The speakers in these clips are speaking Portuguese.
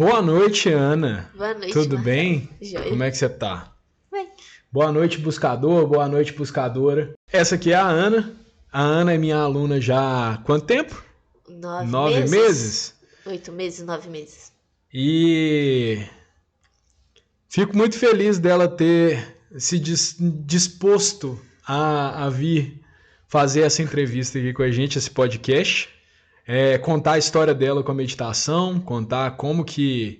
Boa noite, Ana. Boa noite, Tudo Marcelo. bem? Joia. Como é que você tá? Bem, Boa noite, buscador. Boa noite, buscadora. Essa aqui é a Ana. A Ana é minha aluna já há quanto tempo? 9 9 meses? meses? 8 meses, 9 meses. E fico muito feliz dela ter se disposto a vir fazer essa entrevista aqui com a gente, esse podcast. Contar a história dela com a meditação, contar como que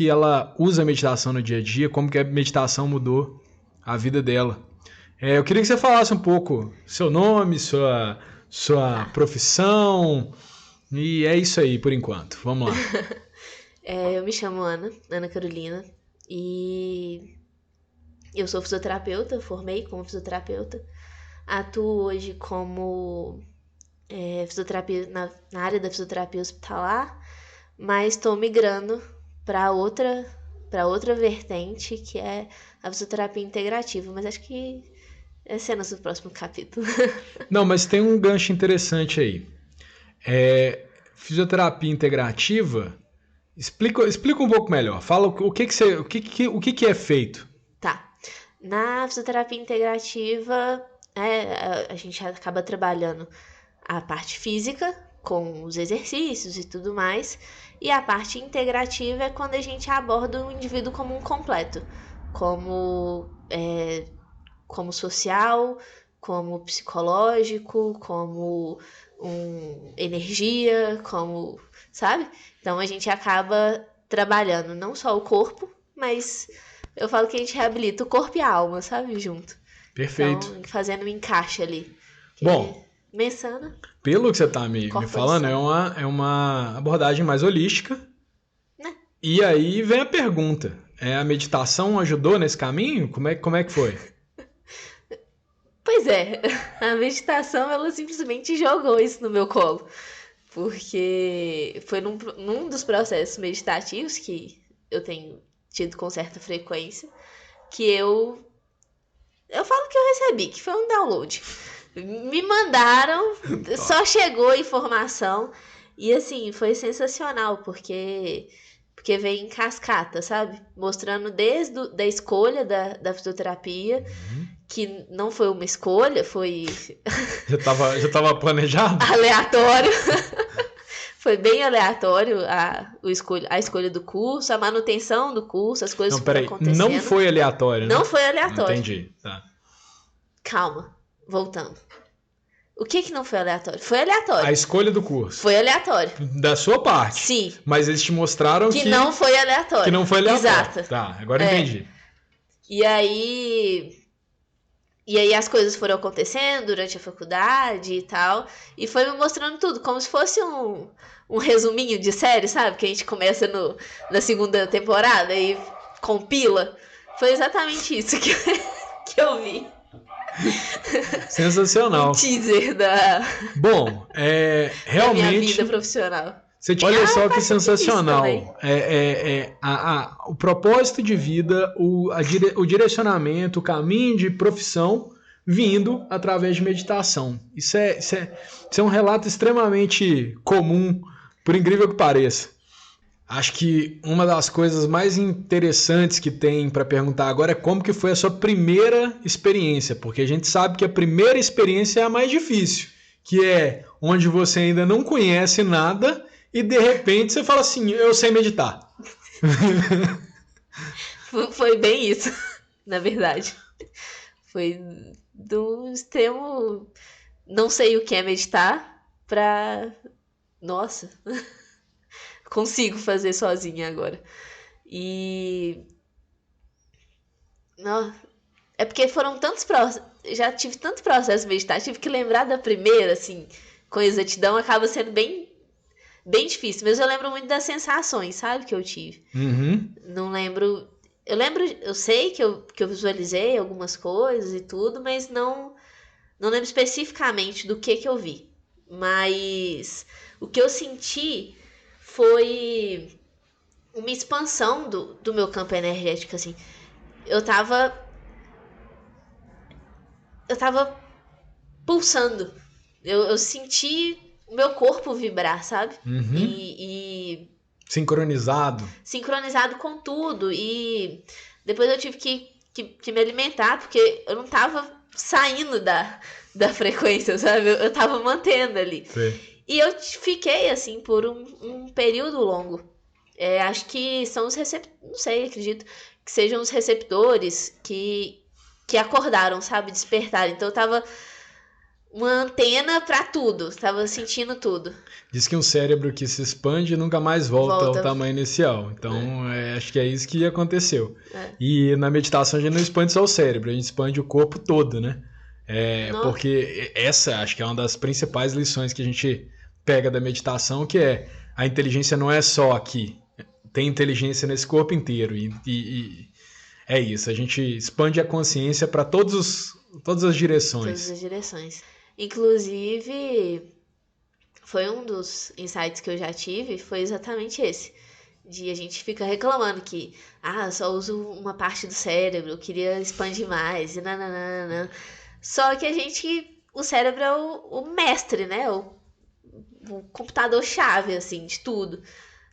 ela usa a meditação no dia a dia, como que a meditação mudou a vida dela. Eu queria que você falasse um pouco seu nome, sua profissão, e é isso aí por enquanto. Vamos lá. Eu me chamo Ana Carolina, e eu sou fisioterapeuta, formei como fisioterapeuta. Atuo hoje como fisioterapia na área da fisioterapia hospitalar, mas estou migrando para outra vertente, que é a fisioterapia integrativa, mas acho que esse é nosso próximo capítulo. Não, mas tem um gancho interessante aí. Fisioterapia integrativa, explica um pouco melhor. Fala o que é feito. Tá. Na fisioterapia integrativa, a gente acaba trabalhando a parte física, com os exercícios e tudo mais, e a parte integrativa é quando a gente aborda o indivíduo como um completo, como social, como psicológico, como energia, como, sabe? Então a gente acaba trabalhando não só o corpo, mas eu falo que a gente reabilita o corpo e a alma, sabe? Junto. Perfeito. Então, fazendo um encaixe ali. Bom, Mensana. pelo que você está me falando, é uma abordagem mais holística. Né? E aí vem a pergunta. A meditação ajudou nesse caminho? Como é que foi? Pois é, a meditação, ela simplesmente jogou isso no meu colo. Porque foi num dos processos meditativos que eu tenho tido com certa frequência, que eu falo que eu recebi, que foi um download. Me mandaram, só chegou a informação, e assim, foi sensacional, porque veio em cascata, sabe? Mostrando desde da escolha da fisioterapia, que não foi uma escolha, foi Já tava planejado? aleatório. Foi bem aleatório a escolha do curso, a manutenção do curso, as coisas Não, que foram peraí. acontecendo. Não foi aleatório, né? Não foi aleatório. Entendi. Tá. Calma, voltando. O que não foi aleatório? Foi aleatório. A escolha do curso. Foi aleatório. Da sua parte. Sim. Mas eles te mostraram que não foi aleatório. Que não foi aleatório. Exato. Tá, agora entendi. E aí as coisas foram acontecendo durante a faculdade e tal. E foi me mostrando tudo, como se fosse um resuminho de série, sabe? Que a gente começa na segunda temporada e compila. Foi exatamente isso que eu vi. Sensacional. Um teaser da realmente. minha vida profissional. Olha só que sensacional. O propósito de vida, o direcionamento, o caminho de profissão vindo através de meditação. Isso é um relato extremamente comum, por incrível que pareça. Acho que uma das coisas mais interessantes que tem para perguntar agora é como que foi a sua primeira experiência, porque a gente sabe que a primeira experiência é a mais difícil, que é onde você ainda não conhece nada e de repente você fala assim, eu sei meditar. Foi bem isso, na verdade. Foi do extremo não sei o que é meditar pra nossa, consigo fazer sozinha agora. E não, é porque foram tantos processos, já tive tantos processos meditativos, tive que lembrar da primeira, assim, com exatidão, acaba sendo bem difícil, mas eu lembro muito das sensações, sabe, que eu tive. Não lembro, eu sei que eu visualizei algumas coisas e tudo, mas não lembro especificamente do que eu vi. Mas o que eu senti foi uma expansão do meu campo energético, assim. Eu tava pulsando. Eu senti o meu corpo vibrar, sabe? Uhum. E Sincronizado com tudo. E depois eu tive que me alimentar, porque eu não tava saindo da frequência, sabe? Eu tava mantendo ali. Sim. E eu fiquei, assim, por um período longo. Acho que são os receptores, não sei, acredito que sejam os receptores que acordaram, sabe? Despertaram. Então eu tava uma antena pra tudo, tava sentindo tudo. Diz que um cérebro que se expande nunca mais volta ao tamanho inicial. Então, acho que é isso que aconteceu. E na meditação a gente não expande só o cérebro, a gente expande o corpo todo, né? Porque essa acho que é uma das principais lições que a gente pega da meditação, que é a inteligência não é só aqui. Tem inteligência nesse corpo inteiro. E é isso, a gente expande a consciência para todas as direções. Todas as direções. Inclusive, foi um dos insights que eu já tive, foi exatamente esse. De a gente fica reclamando que, só uso uma parte do cérebro, eu queria expandir mais, e nananana. Só que o cérebro é o mestre, né? O computador-chave, assim, de tudo.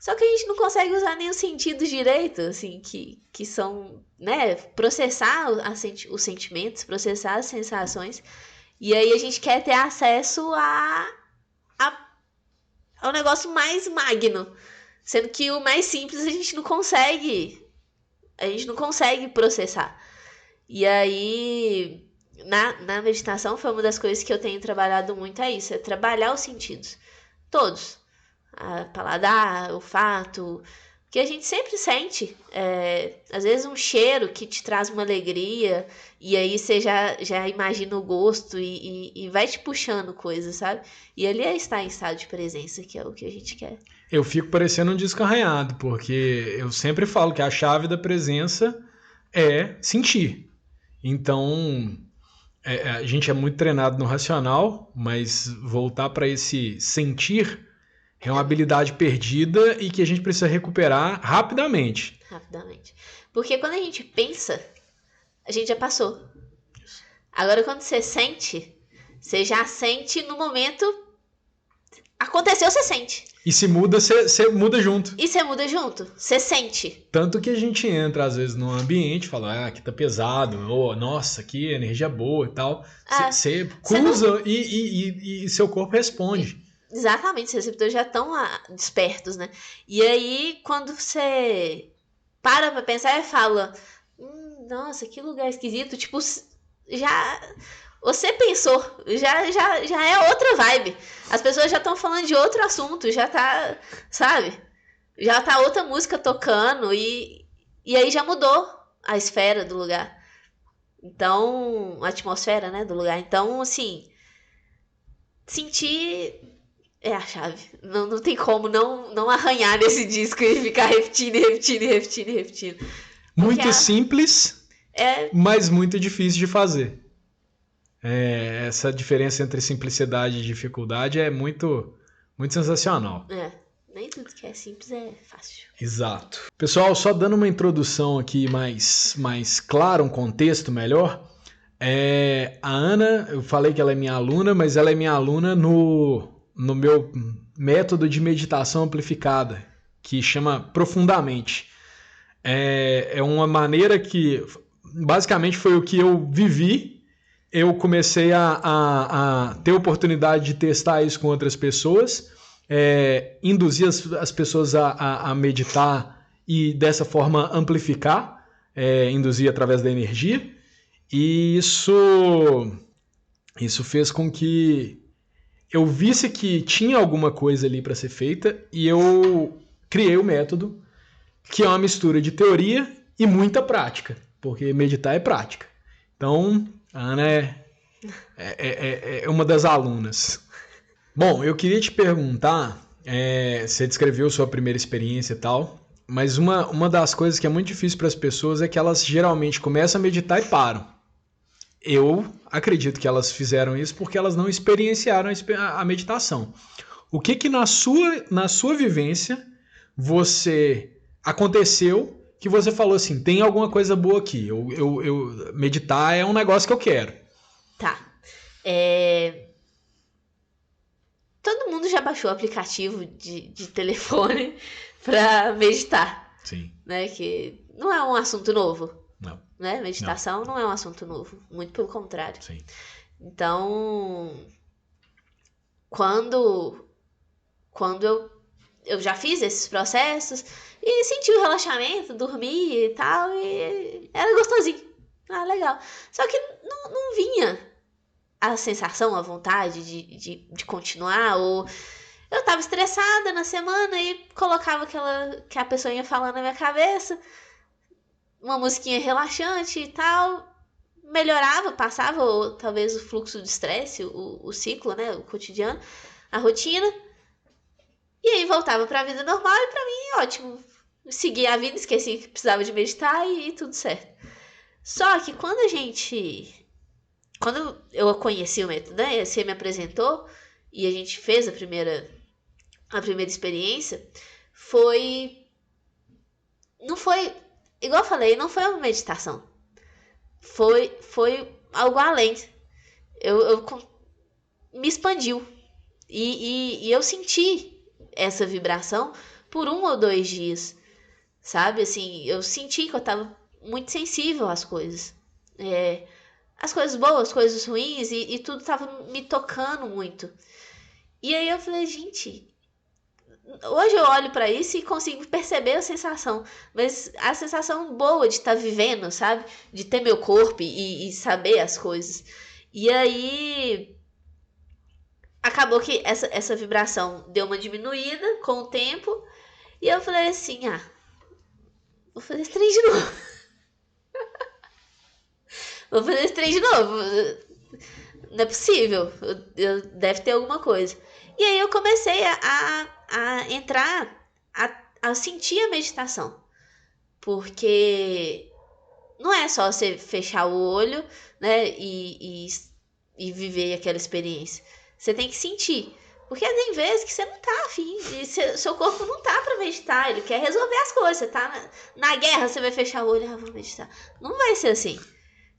Só que a gente não consegue usar nem os sentidos direito, assim, que são, né? Processar os sentimentos, processar as sensações. E aí a gente quer ter acesso ao negócio mais magno. Sendo que o mais simples a gente não consegue processar. E aí, na meditação, foi uma das coisas que eu tenho trabalhado muito, é isso, é trabalhar os sentidos. Todos. Paladar, olfato, que a gente sempre sente. Às vezes um cheiro que te traz uma alegria, e aí você já imagina o gosto e vai te puxando coisas, sabe? E ali é estar em estado de presença, que é o que a gente quer. Eu fico parecendo um disco arranhado, porque eu sempre falo que a chave da presença é sentir. Então, a gente é muito treinado no racional, mas voltar para esse sentir é uma habilidade perdida e que a gente precisa recuperar rapidamente. Rapidamente. Porque quando a gente pensa, a gente já passou. Agora, quando você sente, você já sente no momento. Aconteceu, você sente. E se muda, você muda junto. E você muda junto. Você sente. Tanto que a gente entra, às vezes, num ambiente e fala, aqui tá pesado, ou nossa, aqui energia boa e tal. Você cruza e seu corpo responde. Exatamente, os receptores já estão despertos, né? E aí, quando você para pra pensar e fala, nossa, que lugar esquisito, tipo, já... Você pensou, já é outra vibe. As pessoas já estão falando de outro assunto, já tá, sabe? Já tá outra música tocando e aí já mudou a esfera do lugar. Então, a atmosfera, né, do lugar. Então, assim, sentir é a chave. Não tem como não arranhar nesse disco e ficar repetindo. Muito simples, mas muito difícil de fazer. Essa diferença entre simplicidade e dificuldade é muito, muito sensacional. Nem tudo que é simples é fácil. Exato. Pessoal, só dando uma introdução aqui mais clara, um contexto melhor. A Ana, eu falei que ela é minha aluna, mas ela é minha aluna no meu método de meditação amplificada, que chama Profundamente. É uma maneira que, basicamente, foi o que eu vivi. Eu comecei a ter oportunidade de testar isso com outras pessoas, induzir as pessoas a meditar e, dessa forma, amplificar, induzir através da energia. E isso fez com que eu visse que tinha alguma coisa ali para ser feita e eu criei o método, que é uma mistura de teoria e muita prática, porque meditar é prática. Então, a Ana é uma das alunas. Bom, eu queria te perguntar, você descreveu sua primeira experiência e tal, mas uma das coisas que é muito difícil para as pessoas é que elas geralmente começam a meditar e param. Eu acredito que elas fizeram isso porque elas não experienciaram a meditação. O que na sua vivência aconteceu que você falou assim, tem alguma coisa boa aqui, eu meditar é um negócio que eu quero. Tá. todo mundo já baixou o aplicativo de telefone para meditar. Sim. Né? Que não é um assunto novo. Não. Né? Meditação não é um assunto novo. Muito pelo contrário. Sim. Então, quando eu já fiz esses processos e senti o relaxamento, dormi e tal, e era gostosinho. Ah, legal. Só que não vinha a sensação, a vontade de continuar, ou eu tava estressada na semana e colocava que a pessoa ia falando na minha cabeça, uma musiquinha relaxante e tal, melhorava, passava ou, talvez o fluxo de estresse, o ciclo, né, o cotidiano, a rotina, e aí voltava pra vida normal e pra mim, ótimo. Segui a vida, esqueci que precisava de meditar e tudo certo. Só que quando eu conheci o método, né, você me apresentou e a gente fez a primeira experiência, não foi, igual eu falei, não foi uma meditação. Foi algo além. Eu me expandiu. E eu senti essa vibração por 1 ou 2 dias. Sabe, assim, eu senti que eu tava muito sensível às coisas. As coisas boas, as coisas ruins, e tudo tava me tocando muito. E aí eu falei, gente, hoje eu olho pra isso e consigo perceber a sensação, mas a sensação boa de estar vivendo, sabe? De ter meu corpo e saber as coisas. E aí acabou que essa vibração deu uma diminuída com o tempo, e eu falei assim, vou fazer esse trem de novo. Vou fazer esse trem de novo. Não é possível. Deve ter alguma coisa. E aí eu comecei a entrar, a sentir a meditação. Porque não é só você fechar o olho, né, e viver aquela experiência. Você tem que sentir. Porque tem vezes que você não tá afim, e seu corpo não tá pra meditar, ele quer resolver as coisas. Você tá na guerra, você vai fechar o olho, vou meditar. Não vai ser assim.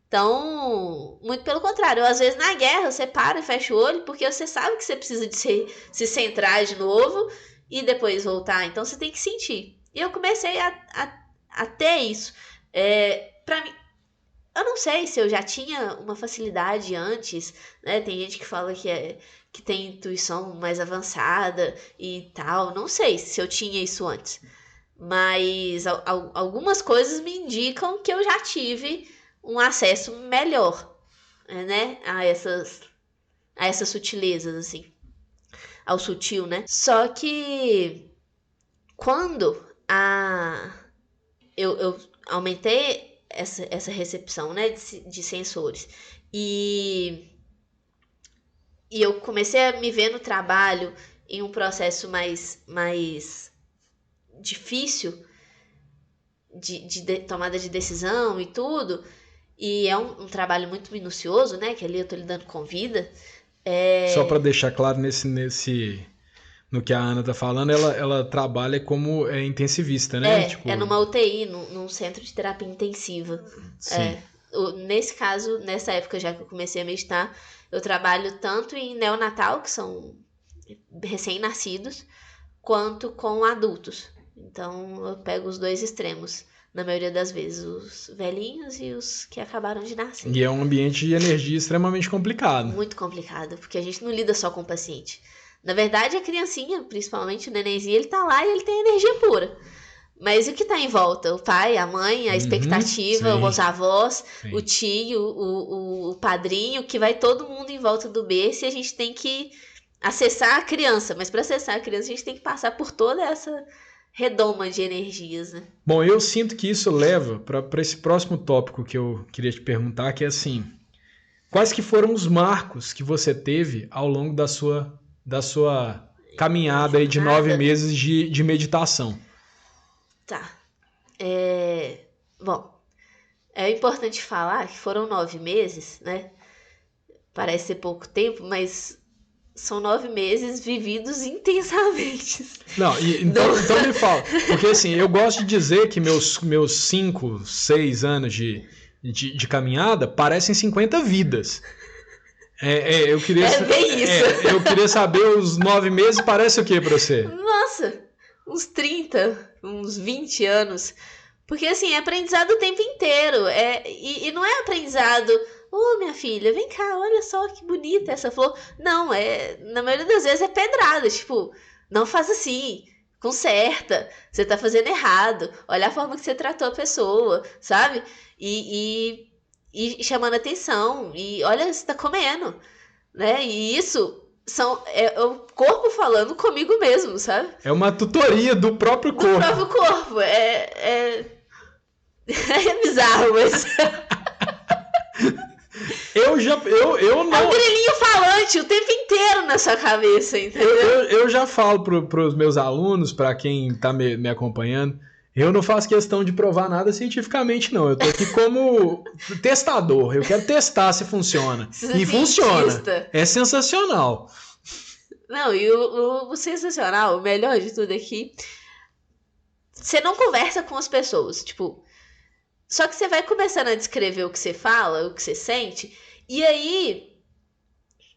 Então, muito pelo contrário, às vezes na guerra você para e fecha o olho porque você sabe que você precisa de se centrar de novo e depois voltar. Então você tem que sentir. E eu comecei a ter isso. Pra mim, eu não sei se eu já tinha uma facilidade antes, né? Tem gente que fala que tem intuição mais avançada e tal. Não sei se eu tinha isso antes. Mas algumas coisas me indicam que eu já tive um acesso melhor, né, a essas sutilezas, assim, ao sutil, né? Só que quando eu aumentei essa recepção, né, de sensores e eu comecei a me ver no trabalho em um processo mais difícil de tomada de decisão e tudo. E é um trabalho muito minucioso, né? Que ali eu tô lidando com vida. Só para deixar claro no que a Ana tá falando, ela trabalha como intensivista, né? É numa UTI, num centro de terapia intensiva. Sim. Nesse caso, nessa época já que eu comecei a meditar, eu trabalho tanto em neonatal, que são recém-nascidos, quanto com adultos. Então eu pego os dois extremos. Na maioria das vezes, os velhinhos e os que acabaram de nascer. E é um ambiente de energia extremamente complicado. Muito complicado, porque a gente não lida só com o paciente. Na verdade, a criancinha, principalmente o nenenzinho, ele tá lá e ele tem energia pura. Mas o que tá em volta? O pai, a mãe, a expectativa, os avós, sim, o tio, o padrinho, que vai todo mundo em volta do berço e a gente tem que acessar a criança. Mas para acessar a criança, a gente tem que passar por toda essa redoma de energias, né? Bom, eu sinto que isso leva para esse próximo tópico que eu queria te perguntar, que é assim, quais que foram os marcos que você teve ao longo da sua caminhada aí de 9 meses de meditação? Tá. Bom, é importante falar que foram 9 meses, né? Parece ser pouco tempo, mas são 9 meses vividos intensamente. Não, então me fala. Porque assim, eu gosto de dizer que meus 5, 6 anos de caminhada parecem 50 vidas. Eu queria, É bem isso. Eu queria saber os 9 meses parece o que pra você? Nossa, uns 30, uns 20 anos. Porque, assim, é aprendizado o tempo inteiro. E não é aprendizado... Ô, minha filha, vem cá, olha só que bonita essa flor. Não, na maioria das vezes é pedrada. Tipo, não faz assim, conserta. Você tá fazendo errado. Olha a forma que você tratou a pessoa, sabe? E chamando atenção. E olha, você tá comendo, né? E isso é o corpo falando comigo mesmo, sabe? É uma tutoria do próprio corpo. Do próprio corpo. É bizarro, mas... Eu não... É um grilinho falante o tempo inteiro na sua cabeça, entendeu? Eu já falo pros meus alunos, para quem tá me acompanhando, eu não faço questão de provar nada cientificamente, não. Eu tô aqui como testador. Eu quero testar se funciona. E funciona. É sensacional. Não, e o sensacional, o melhor de tudo aqui, você não conversa com as pessoas, tipo... Só que você vai começando a descrever o que você fala, o que você sente, e aí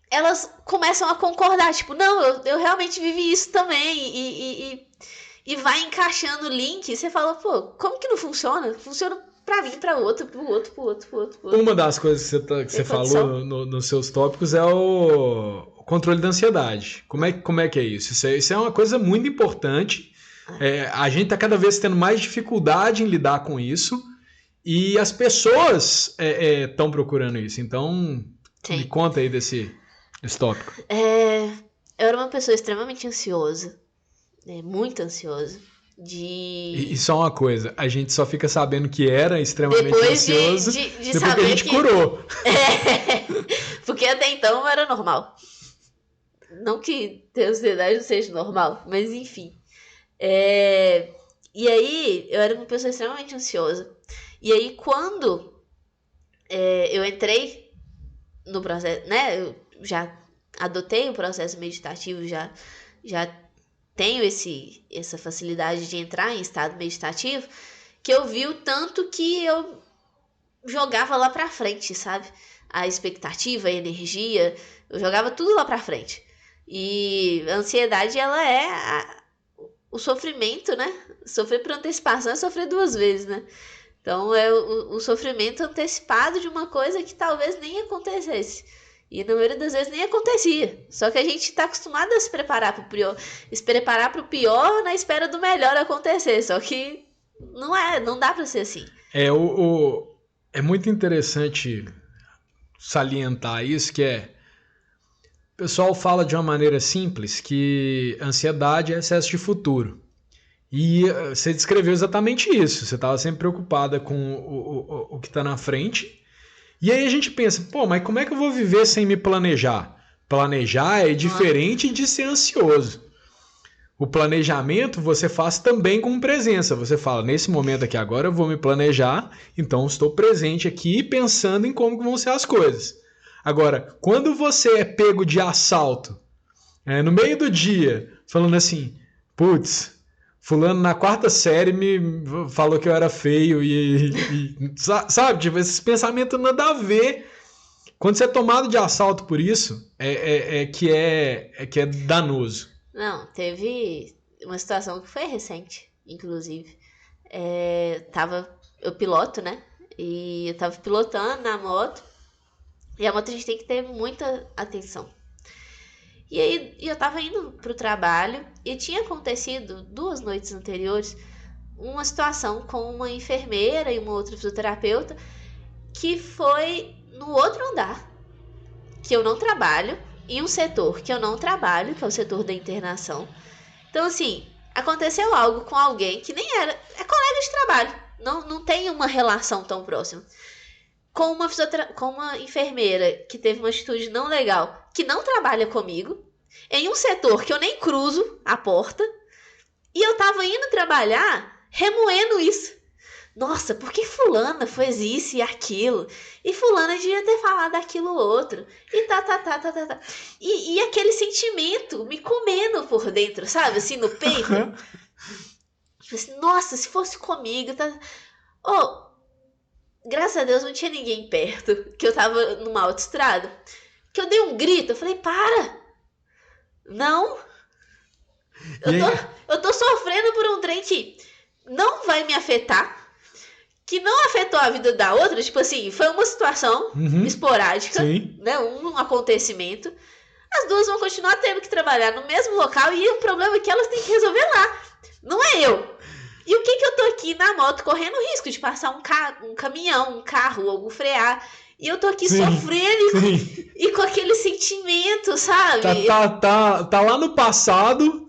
elas começam a concordar, tipo, não, eu realmente vivi isso também, e vai encaixando o link, e você fala, pô, como que não funciona? Funciona pra mim, pra outro, pro outro, pro outro, pro outro, pro outro. Uma das coisas que você falou nos seus tópicos é o controle da ansiedade. Como é que é isso? Isso é uma coisa muito importante. A gente tá cada vez tendo mais dificuldade em lidar com isso. E as pessoas estão procurando isso. Então, Sim. Me conta aí desse tópico. Eu era uma pessoa extremamente ansiosa. Muito ansiosa. E só uma coisa, a gente só fica sabendo que era extremamente ansioso depois saber que a gente curou. Porque até então era normal. Não que ter ansiedade não seja normal, mas enfim. E aí, eu era uma pessoa extremamente ansiosa. E aí, quando eu entrei no processo, né? Eu já adotei o processo meditativo, já tenho essa facilidade de entrar em estado meditativo, que eu vi o tanto que eu jogava lá pra frente, sabe? A expectativa, a energia, eu jogava tudo lá pra frente. E a ansiedade, ela é o sofrimento, né? Sofrer por antecipação é sofrer 2 vezes, né? Então, é o sofrimento antecipado de uma coisa que talvez nem acontecesse. E na maioria das vezes nem acontecia. Só que a gente está acostumado a se preparar para o pior. Se preparar para o pior na espera do melhor acontecer. Só que não dá para ser assim. É muito interessante salientar isso, que o pessoal fala de uma maneira simples que ansiedade é excesso de futuro. E você descreveu exatamente isso. Você estava sempre preocupada com o que está na frente. E aí a gente pensa, pô, mas como é que eu vou viver sem me planejar? Planejar é diferente de ser ansioso. O planejamento você faz também com presença. Você fala, nesse momento aqui agora eu vou me planejar, então estou presente aqui pensando em como vão ser as coisas. Agora, quando você é pego de assalto, no meio do dia, falando assim, putz, fulano na 4ª série me falou que eu era feio sabe, tipo, esses pensamentos nada a ver. Quando você é tomado de assalto por isso, que é danoso. Não, teve uma situação que foi recente, inclusive. Eu piloto, né? E eu tava pilotando na moto. E a moto a gente tem que ter muita atenção. E aí eu tava indo pro trabalho e tinha acontecido 2 noites anteriores uma situação com uma enfermeira e uma outra fisioterapeuta que foi no outro andar, que eu não trabalho, em um setor que eu não trabalho, que é o setor da internação. Então, assim, aconteceu algo com alguém que nem é colega de trabalho, não tem uma relação tão próxima. Com uma enfermeira que teve uma atitude não legal, que não trabalha comigo, em um setor que eu nem cruzo a porta, e eu tava indo trabalhar remoendo isso. Nossa, por que fulana fez isso e aquilo? E fulana devia ter falado aquilo outro. E tá. E aquele sentimento me comendo por dentro, sabe? Assim, no peito. Assim, nossa, se fosse comigo... Graças a Deus não tinha ninguém perto, que eu tava numa autoestrada. que eu dei um grito. Eu falei, para! Não! Eu tô sofrendo por um trem que não vai me afetar, que não afetou a vida da outra. Tipo assim, foi uma situação esporádica, né? Um acontecimento. As duas vão continuar tendo que trabalhar no mesmo local e o problema é que elas têm que resolver lá. Não é eu. E o que eu tô aqui na moto correndo risco de passar um caminhão, um carro, algo frear. E eu tô aqui sofrendo e com aquele sentimento, sabe? Tá lá no passado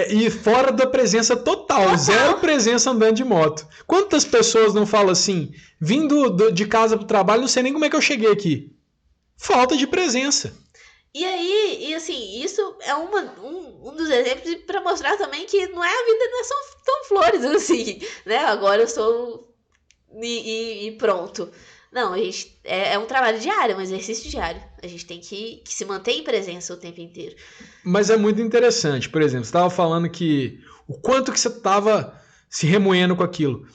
e fora da presença total. Zero presença andando de moto. Quantas pessoas não falam assim, vindo de casa pro trabalho, não sei nem como é que eu cheguei aqui. Falta de presença. E aí, assim, isso é um dos exemplos para mostrar também que não é a vida, não é só tão flores assim, né? Agora eu sou e pronto. Não, a gente, é um trabalho diário, um exercício diário. A gente tem que se manter em presença o tempo inteiro. Mas é muito interessante. Por exemplo, você estava falando que o quanto que você estava se remoendo com aquilo.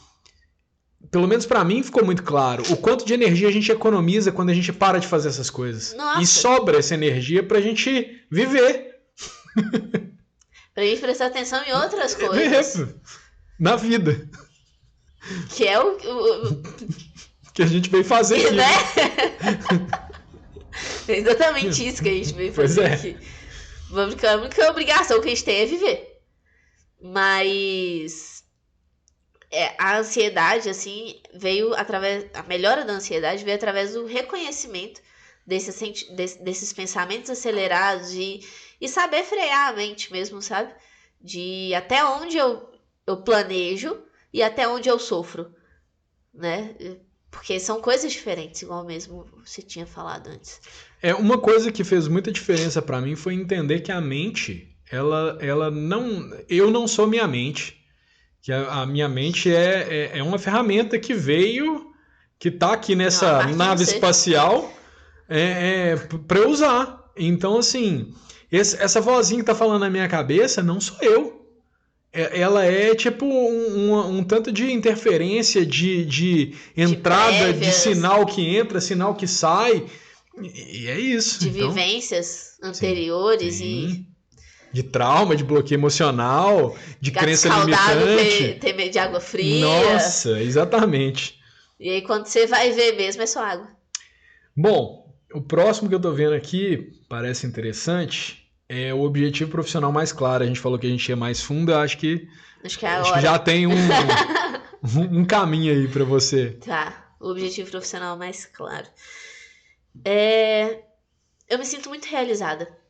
Pelo menos pra mim ficou muito claro o quanto de energia a gente economiza quando a gente para de fazer essas coisas. Nossa. E sobra essa energia pra gente viver. Pra gente prestar atenção em outras coisas. Na vida. Que é o que a gente veio fazer aqui. Né? É exatamente isso que a gente veio fazer aqui. A única obrigação que a gente tem é viver. Mas a ansiedade, assim, veio através... A melhora da ansiedade veio através do reconhecimento desses pensamentos acelerados e saber frear a mente mesmo, sabe? De até onde eu planejo e até onde eu sofro, né? Porque são coisas diferentes, igual mesmo você tinha falado antes. Uma coisa que fez muita diferença pra mim foi entender que a mente, ela não... Eu não sou minha mente. Que a minha mente é uma ferramenta que veio, que tá aqui nessa nave espacial pra eu usar. Então, assim, essa vozinha que tá falando na minha cabeça não sou eu. Ela é tipo um tanto de interferência, de entrada, de sinal que entra, sinal que sai. E é isso. De vivências anteriores sim. De trauma, de bloqueio emocional, de crença limitante. Ter medo de água fria. Nossa, exatamente. E aí quando você vai ver mesmo é só água. Bom, o próximo que eu tô vendo aqui parece interessante. É o objetivo profissional mais claro. A gente falou que a gente ia mais fundo. Eu acho que já tem um caminho aí para você. Tá, o objetivo profissional mais claro. Eu me sinto muito realizada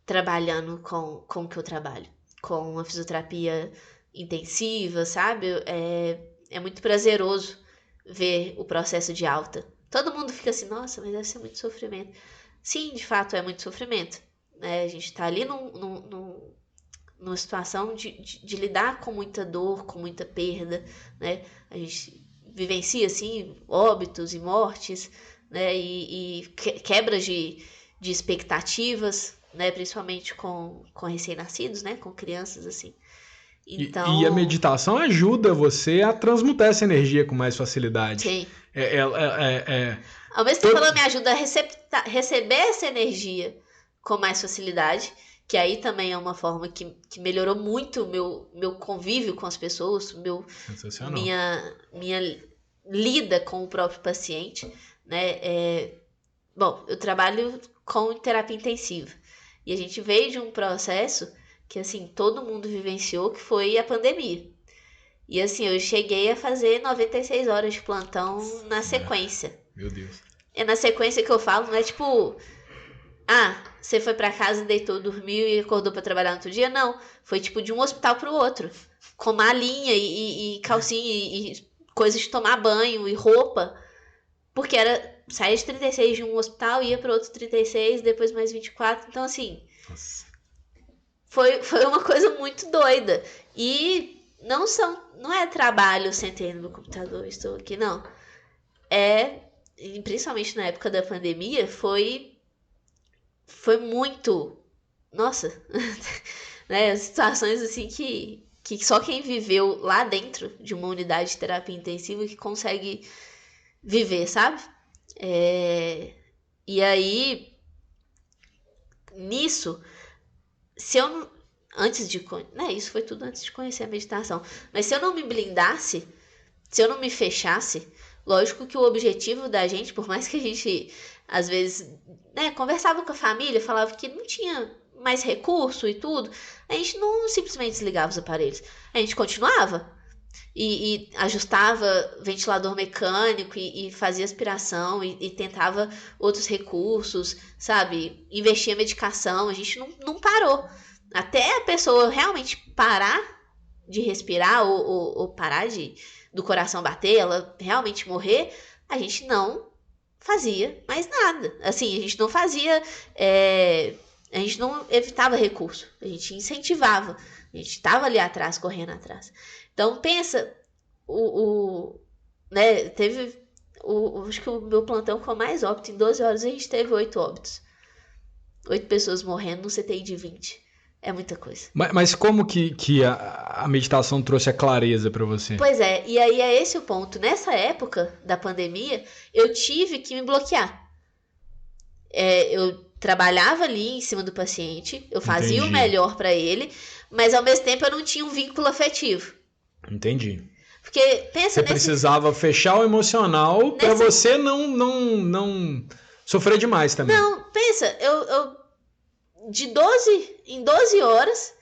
trabalhando com o que eu trabalho. Com a fisioterapia intensiva, sabe? É muito prazeroso ver o processo de alta. Todo mundo fica assim, nossa, mas deve ser muito sofrimento. Sim, de fato é muito sofrimento. Né? A gente tá ali numa situação de lidar com muita dor, com muita perda, né? A gente vivencia, assim, óbitos e mortes, né? E quebras de expectativas, né? Principalmente com recém-nascidos, né? Com crianças, assim. Então... E a meditação ajuda você a transmutar essa energia com mais facilidade. Sim. Ao mesmo tempo, ela me ajuda a receber essa energia com mais facilidade, que aí também é uma forma que melhorou muito o meu convívio com as pessoas, minha lida com o próprio paciente, né? Bom, eu trabalho com terapia intensiva, e a gente veio de um processo que, assim, todo mundo vivenciou, que foi a pandemia. E, assim, eu cheguei a fazer 96 horas de plantão na sequência. Meu Deus. É na sequência que eu falo, não é tipo... você foi pra casa, deitou, dormiu e acordou pra trabalhar no outro dia? Não, foi tipo de um hospital pro outro. Com malinha e calcinha e coisas de tomar banho e roupa. Porque saía de 36 de um hospital, ia pro outro 36, depois mais 24. Então, assim... Nossa. Foi uma coisa muito doida. E não é trabalho sentei no meu computador, estou aqui, não. Principalmente na época da pandemia, foi muito... Nossa! Né? Situações assim que só quem viveu lá dentro de uma unidade de terapia intensiva que consegue viver, sabe? E aí, nisso, se eu não... Antes de... Né, isso foi tudo antes de conhecer a meditação. Mas se eu não me blindasse, se eu não me fechasse, lógico que o objetivo da gente, por mais que a gente, às vezes, né, conversava com a família, falava que não tinha mais recurso e tudo, a gente não simplesmente desligava os aparelhos. A gente continuava e ajustava ventilador mecânico e fazia aspiração e tentava outros recursos, sabe? Investia em medicação, a gente não parou. Até a pessoa realmente parar de respirar ou parar do coração bater, ela realmente morrer, a gente não fazia mais nada. Assim, a gente não fazia... a gente não evitava recurso, a gente incentivava. A gente estava ali atrás, correndo atrás. Então, pensa, né, teve... acho que o meu plantão foi mais óbito. Em 12 horas a gente teve 8 óbitos. 8 pessoas morrendo num CTI de 20. É muita coisa. Mas como que a meditação trouxe a clareza para você? Pois é, e aí é esse o ponto. Nessa época da pandemia, eu tive que me bloquear. Eu trabalhava ali em cima do paciente, eu fazia o melhor para ele, mas ao mesmo tempo eu não tinha um vínculo afetivo. Entendi. Porque pensa você precisava fechar o emocional para você não sofrer demais também. Não, pensa, eu em 12 horas,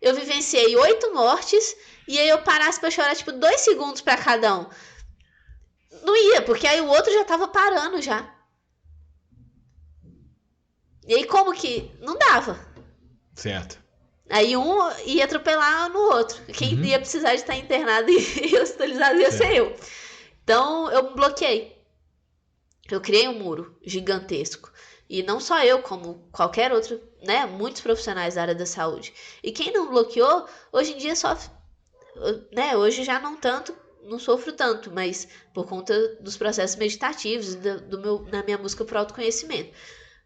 eu vivenciei 8 mortes, e aí eu parasse pra chorar, 2 segundos pra cada um. Não ia, porque aí o outro já tava parando já. E aí como que... Não dava. Certo. Aí um ia atropelar no outro. Quem ia precisar de estar internado e hospitalizado ia ser eu. Então, eu me bloqueei. Eu criei um muro gigantesco. E não só eu, como qualquer outro, né? Muitos profissionais da área da saúde. E quem não bloqueou, hoje em dia sofre, né? Hoje já não sofro tanto, mas por conta dos processos meditativos, na minha busca por autoconhecimento.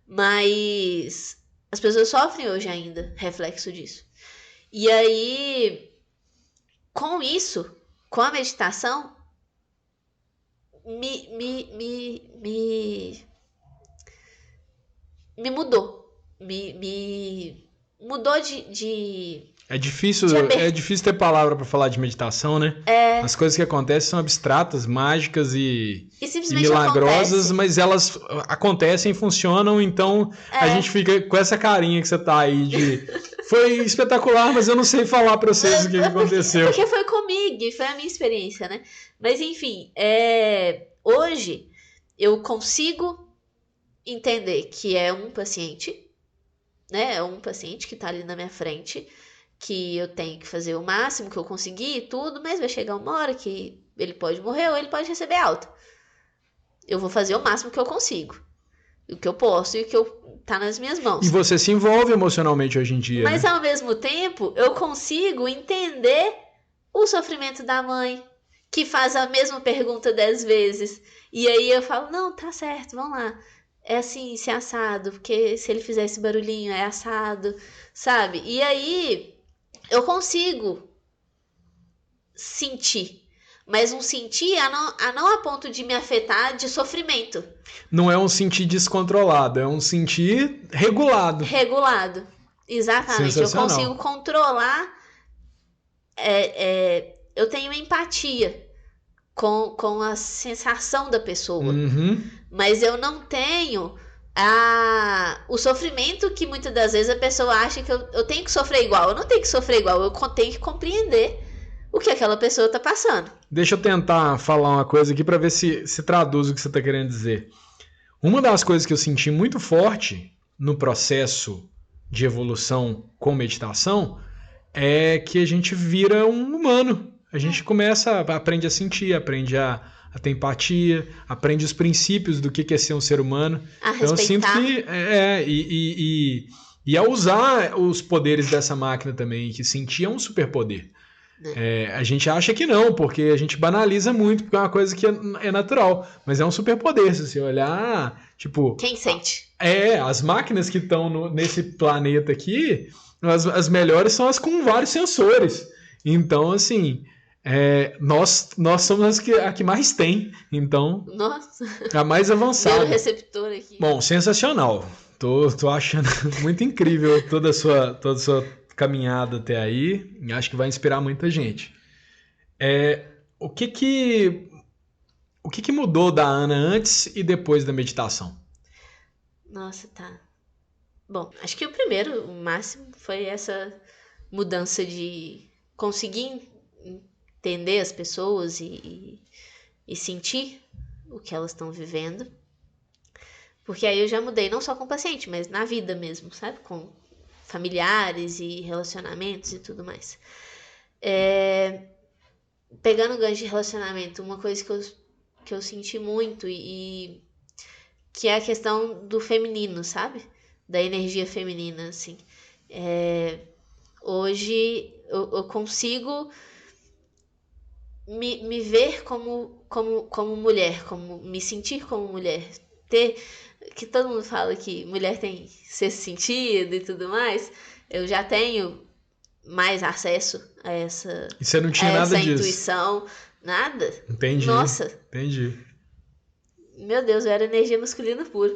Mas as pessoas sofrem hoje ainda reflexo disso. E aí, com isso, com a meditação, me mudou. Me mudou de É difícil ter palavra para falar de meditação, né? As coisas que acontecem são abstratas, mágicas e milagrosas, acontece. Mas elas acontecem, funcionam, então a gente fica com essa carinha que você tá aí de... Foi espetacular, mas eu não sei falar para vocês o que aconteceu. Porque foi comigo, foi a minha experiência, né? Mas enfim, hoje eu consigo entender que é um paciente, né? É um paciente que tá ali na minha frente, que eu tenho que fazer o máximo que eu conseguir e tudo, mas vai chegar uma hora que ele pode morrer ou ele pode receber alta. Eu vou fazer o máximo que eu consigo, o que eu posso e o que tá nas minhas mãos. E você se envolve emocionalmente hoje em dia, mas né? Ao mesmo tempo, eu consigo entender o sofrimento da mãe, que faz a mesma pergunta 10 vezes. E aí eu falo, não, tá certo, vamos lá. É assim, se é assado, porque se ele fizer esse barulhinho, é assado, sabe? E aí eu consigo sentir, mas um sentir não a ponto de me afetar de sofrimento. Não é um sentir descontrolado, é um sentir regulado. Regulado, exatamente. Eu consigo controlar, eu tenho empatia com a sensação da pessoa, mas eu não tenho o sofrimento que muitas das vezes a pessoa acha que eu tenho que sofrer igual. Eu não tenho que sofrer igual, eu tenho que compreender o que aquela pessoa está passando. Deixa eu tentar falar uma coisa aqui para ver se traduz o que você está querendo dizer. Uma das coisas que eu senti muito forte no processo de evolução com meditação é que a gente vira um humano. A gente aprende a sentir, aprende a ter empatia, aprende os princípios do que é ser um ser humano. Então eu sinto que e a usar os poderes dessa máquina também, que sentir é um superpoder. A gente acha que não, porque a gente banaliza muito, porque é uma coisa que é natural, mas é um superpoder. Se você olhar, tipo... Quem sente? As máquinas que estão nesse planeta aqui, as melhores são as com vários sensores. Então, assim... nós somos a que mais tem, então. Nossa. A mais avançada. Receptor aqui. Bom, sensacional. Tô achando muito incrível toda a sua caminhada até aí. E acho que vai inspirar muita gente. O que que mudou da Ana antes e depois da meditação? Nossa, tá. Bom, acho que o primeiro, o máximo, foi essa mudança de conseguir entender as pessoas e sentir o que elas estão vivendo. Porque aí eu já mudei não só com o paciente, mas na vida mesmo, sabe? Com familiares e relacionamentos e tudo mais. Pegando o gancho de relacionamento, uma coisa que eu senti muito e que é a questão do feminino, sabe? Da energia feminina, assim. Hoje eu consigo me ver como mulher, como me sentir como mulher. Que todo mundo fala que mulher tem sexto sentido e tudo mais. Eu já tenho mais acesso a essa, E você não tinha a nada essa disso? intuição. Nada. Entendi. Nossa. Entendi. Meu Deus, eu era energia masculina pura.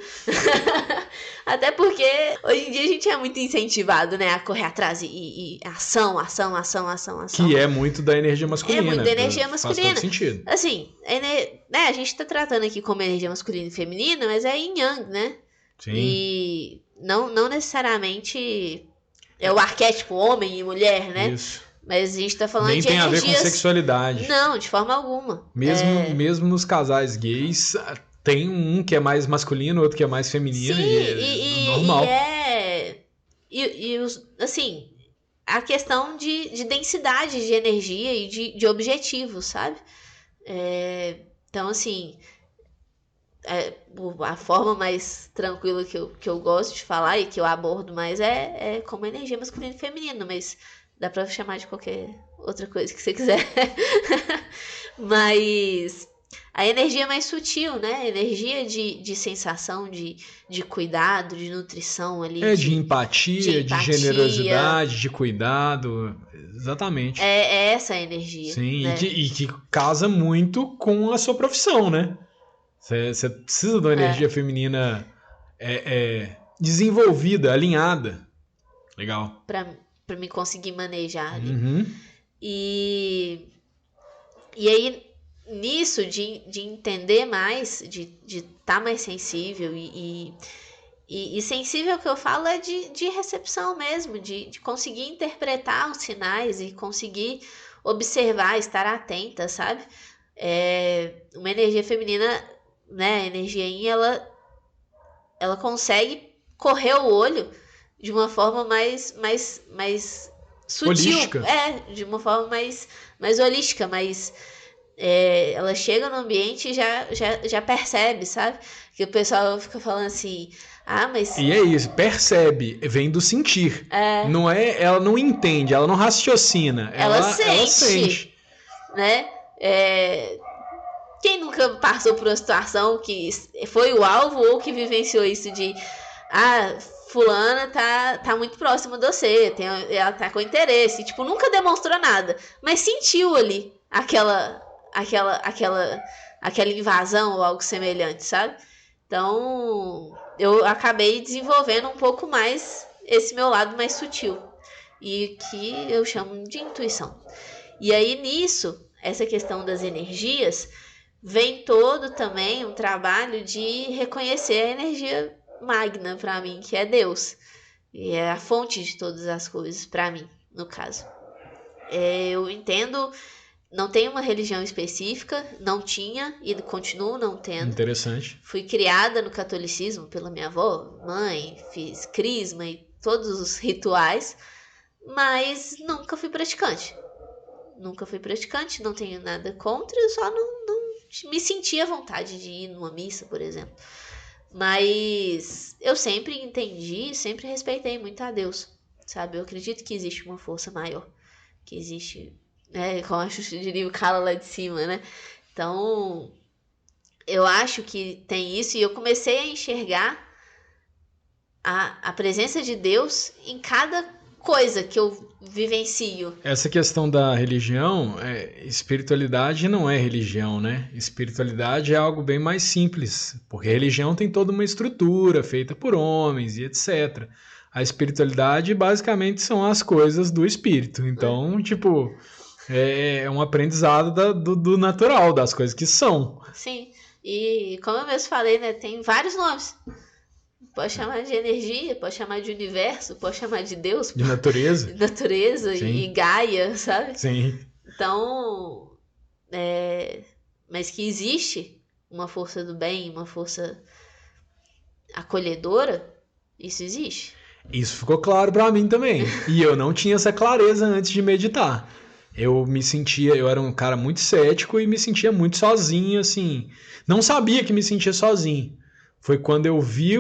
Até porque hoje em dia a gente é muito incentivado, né? A correr atrás e ação. Que é muito da energia masculina. É muito da energia masculina. Faz todo sentido. Assim, né, a gente tá tratando aqui como energia masculina e feminina, mas é yin yang, né? Sim. E não necessariamente é o arquétipo homem e mulher, né? Isso. Mas a gente tá falando Nem de tem energias... a ver com sexualidade. Não, de forma alguma. Mesmo nos casais gays, tem um que é mais masculino, outro que é mais feminino. Sim, normal. Assim, a questão de densidade de energia e de objetivos, sabe? Então, assim, a forma mais tranquila que eu gosto de falar e que eu abordo mais é como energia masculina e feminina, mas dá pra chamar de qualquer outra coisa que você quiser. Mas a energia mais sutil, né? Energia de sensação, de cuidado, de nutrição ali. De empatia, de generosidade, de cuidado. Exatamente. É essa a energia. Sim, né? e que casa muito com a sua profissão, né? Você precisa de uma energia feminina desenvolvida, alinhada. Legal. Pra me conseguir manejar ali. Uhum. E aí, nisso de entender mais, de estar mais sensível e sensível que eu falo é de recepção mesmo, de conseguir interpretar os sinais e conseguir observar, estar atenta, sabe? Uma energia feminina, né, a energia yin, ela consegue correr o olho de uma forma mais sutil. Holística. De uma forma mais holística, mais... ela chega no ambiente e já percebe, sabe? Que o pessoal fica falando assim, mas... E é isso, percebe, vem do sentir. Não ela não entende, ela não raciocina. Ela sente. Né? Quem nunca passou por uma situação que foi o alvo ou que vivenciou isso de... fulana tá muito próxima de você, ela tá com interesse. Tipo, nunca demonstrou nada, mas sentiu ali aquela invasão ou algo semelhante, sabe? Então, eu acabei desenvolvendo um pouco mais esse meu lado mais sutil e que eu chamo de intuição. E aí nisso, essa questão das energias, vem todo também um trabalho de reconhecer a energia magna para mim, que é Deus. E é a fonte de todas as coisas para mim, no caso. Eu entendo... Não tenho uma religião específica, não tinha e continuo não tendo. Interessante. Fui criada no catolicismo pela minha avó, mãe, fiz crisma e todos os rituais, mas nunca fui praticante. Não tenho nada contra, eu só não me sentia à vontade de ir numa missa, por exemplo. Mas eu sempre entendi, sempre respeitei muito a Deus, sabe? Eu acredito que existe uma força maior, que existe... como a Xuxa diria, o cala lá de cima, né? Então, eu acho que tem isso. E eu comecei a enxergar a presença de Deus em cada coisa que eu vivencio. Essa questão da religião, espiritualidade não é religião, né? Espiritualidade é algo bem mais simples, porque a religião tem toda uma estrutura feita por homens e etc. A espiritualidade basicamente são as coisas do espírito. Então, tipo, é um aprendizado do natural, das coisas que são. Sim, e como eu mesmo falei, né, tem vários nomes. Pode chamar de energia, pode chamar de universo, pode chamar de Deus. De natureza. De natureza Sim. e Gaia, sabe? Sim. Então, mas que existe uma força do bem, uma força acolhedora, isso existe. Isso ficou claro pra mim também. E eu não tinha essa clareza antes de meditar. Eu era um cara muito cético e me sentia muito sozinho, assim. Não sabia que me sentia sozinho. Foi quando eu vi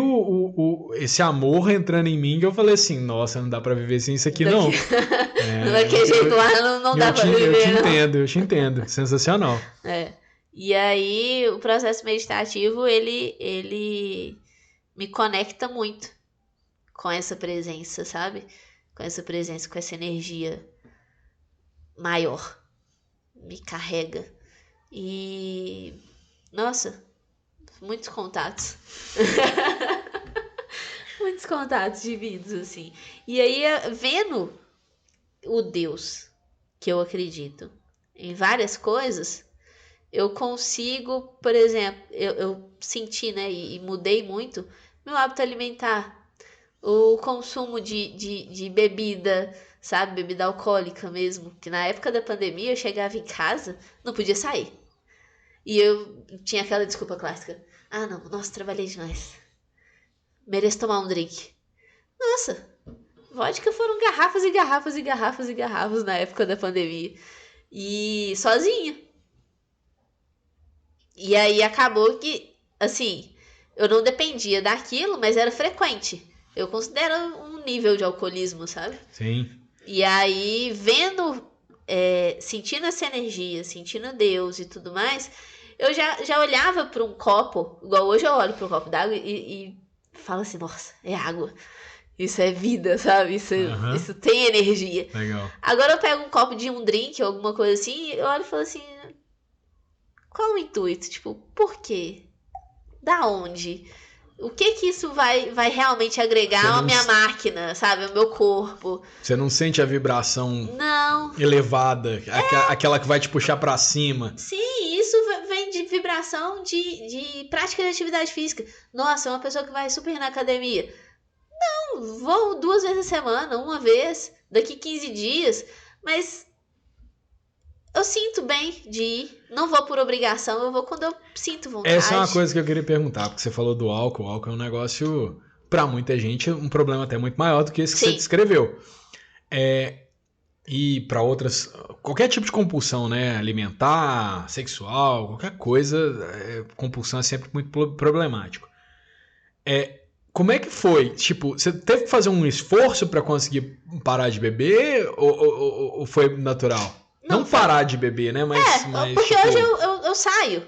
esse amor entrando em mim que eu falei assim, nossa, não dá pra viver sem isso aqui, não. Daquele jeito lá não dá pra viver, eu te entendo. Sensacional. E aí, o processo meditativo, ele me conecta muito com essa presença, sabe? Com essa presença, com essa energia maior. Me carrega. E... nossa... muitos contatos. Muitos contatos divididos, assim. E aí, vendo o Deus que eu acredito em várias coisas, eu consigo, por exemplo, eu senti, né, e mudei muito meu hábito alimentar. O consumo de bebida, sabe? Bebida alcoólica mesmo. Que na época da pandemia eu chegava em casa, não podia sair. E eu tinha aquela desculpa clássica. Ah, não, nossa, trabalhei demais. Mereço tomar um drink. Nossa, vodka foram garrafas e garrafas e garrafas e garrafas na época da pandemia. E sozinha. E aí acabou que, assim, eu não dependia daquilo, mas era frequente. Eu considero um nível de alcoolismo, sabe? Sim. E aí, vendo, sentindo essa energia, sentindo Deus e tudo mais... eu já olhava para um copo, igual hoje eu olho para um copo d'água e falo assim, nossa, é água. Isso é vida, sabe? Isso tem energia. Legal. Agora eu pego um copo de um drink ou alguma coisa assim, eu olho e falo assim, qual o intuito? Tipo, por quê? Da onde? O que isso vai realmente agregar à minha máquina, sabe? Ao meu corpo. Você não sente a vibração não elevada, aquela que vai te puxar pra cima. Sim, isso vem de vibração de prática de atividade física. Nossa, uma pessoa que vai super na academia. Não, vou 2 vezes a semana, uma vez, daqui 15 dias. Mas eu sinto bem de ir. Não vou por obrigação, eu vou quando eu sinto vontade. Essa é uma coisa que eu queria perguntar, porque você falou do álcool. O álcool é um negócio, pra muita gente, um problema até muito maior do que esse que você descreveu. E para outras, qualquer tipo de compulsão, né? Alimentar, sexual, qualquer coisa, compulsão é sempre muito problemático. Como é que foi? Tipo, você teve que fazer um esforço para conseguir parar de beber ou foi natural? Não parar de beber, né? Mas porque tipo... hoje eu saio.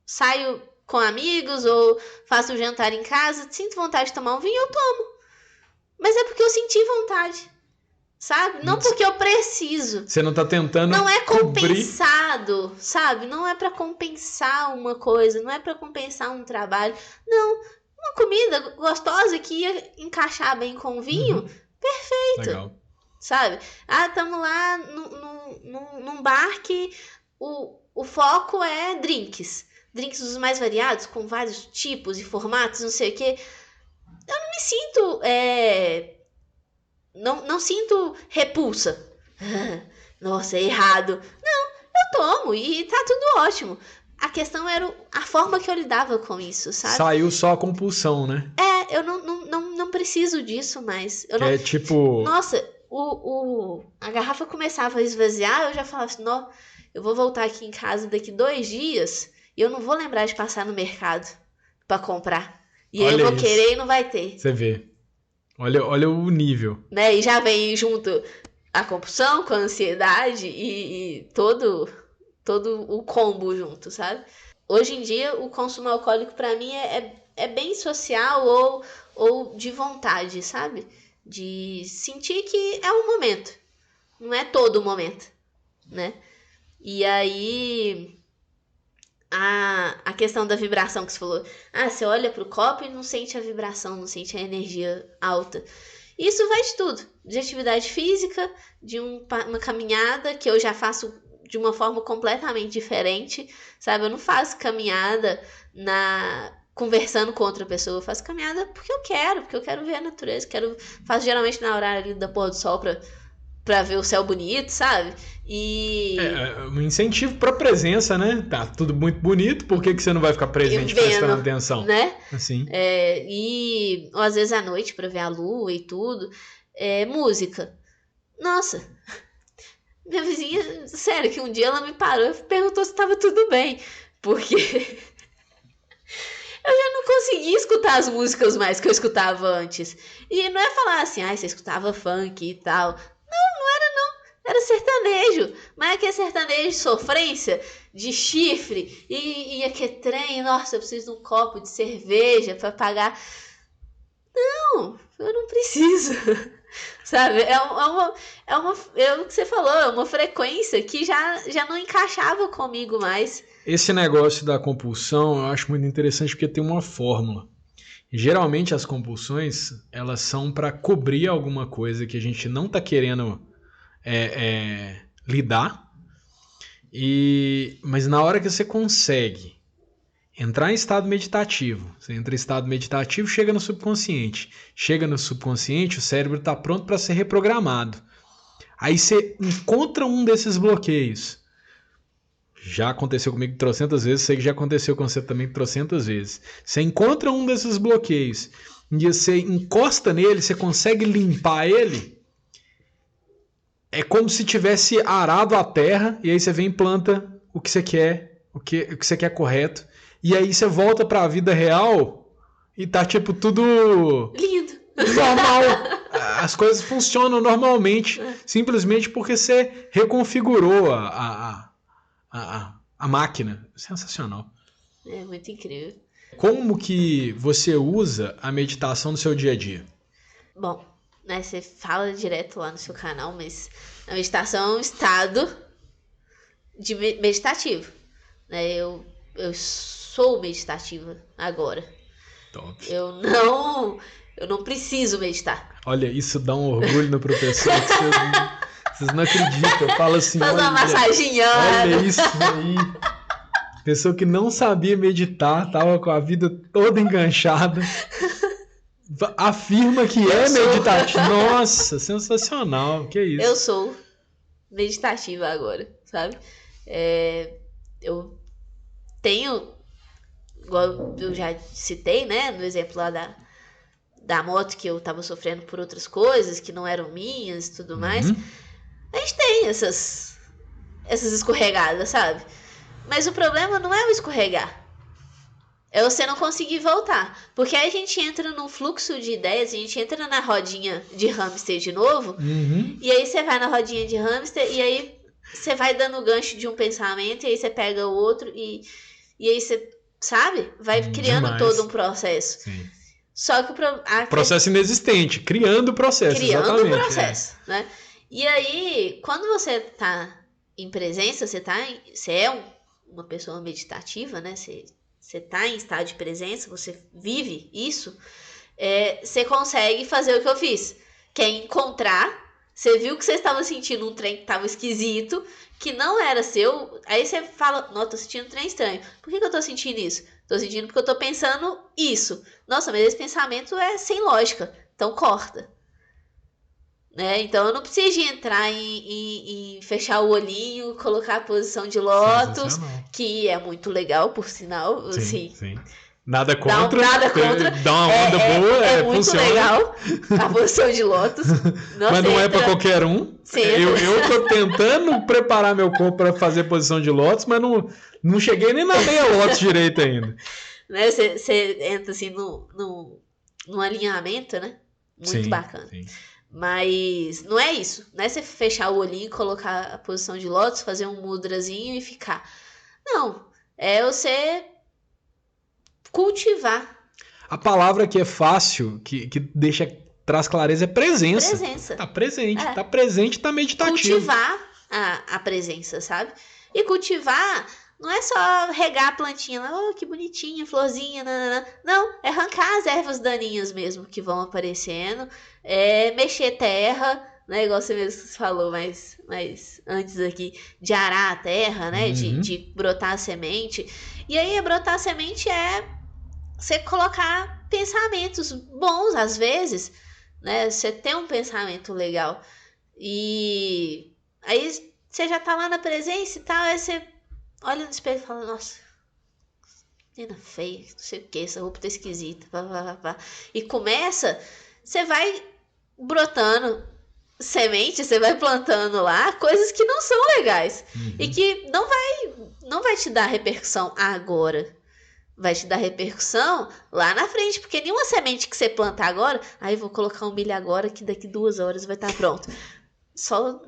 Saio com amigos ou faço um jantar em casa, sinto vontade de tomar um vinho, eu tomo. Mas é porque eu senti vontade. Sabe? Não porque eu preciso. Você não tá tentando não é compensado, sabe? Não é pra compensar uma coisa, não é pra compensar um trabalho. Não, uma comida gostosa que ia encaixar bem com vinho, perfeito. Legal. Sabe? Ah, estamos lá num bar que o foco é drinks. Drinks dos mais variados, com vários tipos e formatos, não sei o quê. Eu não me sinto... Não sinto repulsa. Nossa, é errado. Não, eu tomo e tá tudo ótimo. A questão era a forma que eu lidava com isso, sabe? Saiu só a compulsão, né? Eu não preciso disso mais. Tipo... Nossa, a garrafa começava a esvaziar, eu já falava assim, não, eu vou voltar aqui em casa daqui 2 dias e eu não vou lembrar de passar no mercado pra comprar. E aí eu vou querer e não vai ter. Você vê. Olha o nível. Né? E já vem junto a compulsão com a ansiedade e todo o combo junto, sabe? Hoje em dia, o consumo alcoólico pra mim é bem social ou de vontade, sabe? de sentir que é um momento, não é todo momento, né? E aí, a questão da vibração que você falou, você olha pro copo e não sente a vibração, não sente a energia alta. Isso vai de tudo, de atividade física, de uma caminhada que eu já faço de uma forma completamente diferente, sabe? Eu não faço caminhada conversando com outra pessoa, eu faço caminhada porque eu quero ver a natureza, faço geralmente na hora ali da pôr do sol pra ver o céu bonito, sabe? E... um incentivo pra presença, né? Tá tudo muito bonito, por que você não vai ficar presente prestando atenção? Né? Assim. Ou às vezes à noite pra ver a lua e tudo. Música. Nossa, minha vizinha, sério, que um dia ela me parou e perguntou se tava tudo bem. Porque eu já não conseguia escutar as músicas mais que eu escutava antes. E não é falar assim, você escutava funk e tal. Não era não. Era sertanejo. Mas aquele sertanejo de sofrência, de chifre, e aquele trem, nossa, eu preciso de um copo de cerveja pra pagar. Não, eu não preciso. Sabe? É o que você falou, é uma frequência que já não encaixava comigo mais. Esse negócio da compulsão eu acho muito interessante porque tem uma fórmula. Geralmente as compulsões, elas são para cobrir alguma coisa que a gente não está querendo lidar. Mas na hora que você consegue entrar em estado meditativo, você entra em estado meditativo, chega no subconsciente. Chega no subconsciente, o cérebro está pronto para ser reprogramado. Aí você encontra um desses bloqueios. Já aconteceu comigo trocentas vezes, sei que já aconteceu com você também trocentas vezes. Você encontra um desses bloqueios e você encosta nele, você consegue limpar ele. É como se tivesse arado a terra e aí você vem e planta o que você quer, o que você quer correto. E aí você volta para a vida real e tá tipo tudo lindo, normal. As coisas funcionam normalmente, simplesmente porque você reconfigurou a máquina. Sensacional. É muito incrível. Como que você usa a meditação no seu dia a dia? Bom, né, você fala direto lá no seu canal, mas a meditação é um estado de meditativo. Né? Eu sou meditativa agora. Top. Eu não preciso meditar. Olha, isso dá um orgulho no professor que vocês não acreditam. Fala assim, faz uma massaginha. Olha isso aí. Pessoa que não sabia meditar, tava com a vida toda enganchada. Afirma que meditativo. Nossa, sensacional. Que isso? Eu sou meditativa agora, sabe? Eu tenho, igual eu já citei, né? No exemplo lá da moto, que eu tava sofrendo por outras coisas que não eram minhas e tudo mais. A gente tem essas escorregadas, sabe? Mas o problema não é o escorregar. É você não conseguir voltar. Porque aí a gente entra num fluxo de ideias, a gente entra na rodinha de hamster de novo. E aí você vai na rodinha de hamster e aí você vai dando gancho de um pensamento e aí você pega o outro e aí você, sabe? Vai criando todo um processo. Sim. Só que processo inexistente, criando o processo. Criando o processo, né? E aí, quando você tá em presença, você é uma pessoa meditativa, né? Você tá em estado de presença, você vive isso, você consegue fazer o que eu fiz, que é encontrar. Você viu que você estava sentindo um trem que estava esquisito, que não era seu, aí você fala, não, tô sentindo um trem estranho. Por que eu tô sentindo isso? Tô sentindo porque eu tô pensando isso. Nossa, mas esse pensamento é sem lógica, então corta. Né? Então eu não preciso de entrar e fechar o olhinho, colocar a posição de lótus, que é muito legal, por sinal. Sim, assim, sim. Nada contra. Nada contra. Dá uma onda boa, é muito funciona. legal a posição de lótus. Mas não é para qualquer um. Eu tô tentando preparar meu corpo para fazer posição de lótus, mas não cheguei nem na meia lótus direito ainda. Né? Você entra assim num alinhamento, né? Muito bacana. Sim. Mas não é isso. Não é você fechar o olhinho, colocar a posição de lótus, fazer um mudrazinho e ficar. Não. É você cultivar. A palavra que é fácil, que deixa traz clareza é presença. Presença. Tá presente, tá presente, tá meditativo. Cultivar a presença, sabe? E cultivar não é só regar a plantinha, oh, que bonitinha, florzinha, nanana. Não, é arrancar as ervas daninhas mesmo que vão aparecendo, é mexer terra, né? Igual você mesmo falou mais antes aqui, de arar a terra, né? De brotar a semente. E aí, brotar a semente é você colocar pensamentos bons, às vezes, né? Você tem um pensamento legal. E aí você já tá lá na presença e tal, aí você olha no espelho e fala, nossa, menina feia, não sei o que, essa roupa tá esquisita, pá. E começa, você vai brotando semente, você vai plantando lá coisas que não são legais. E que não vai te dar repercussão agora. Vai te dar repercussão lá na frente, porque nenhuma semente que você planta agora, aí vou colocar um milho agora que daqui 2 horas vai estar pronto. Só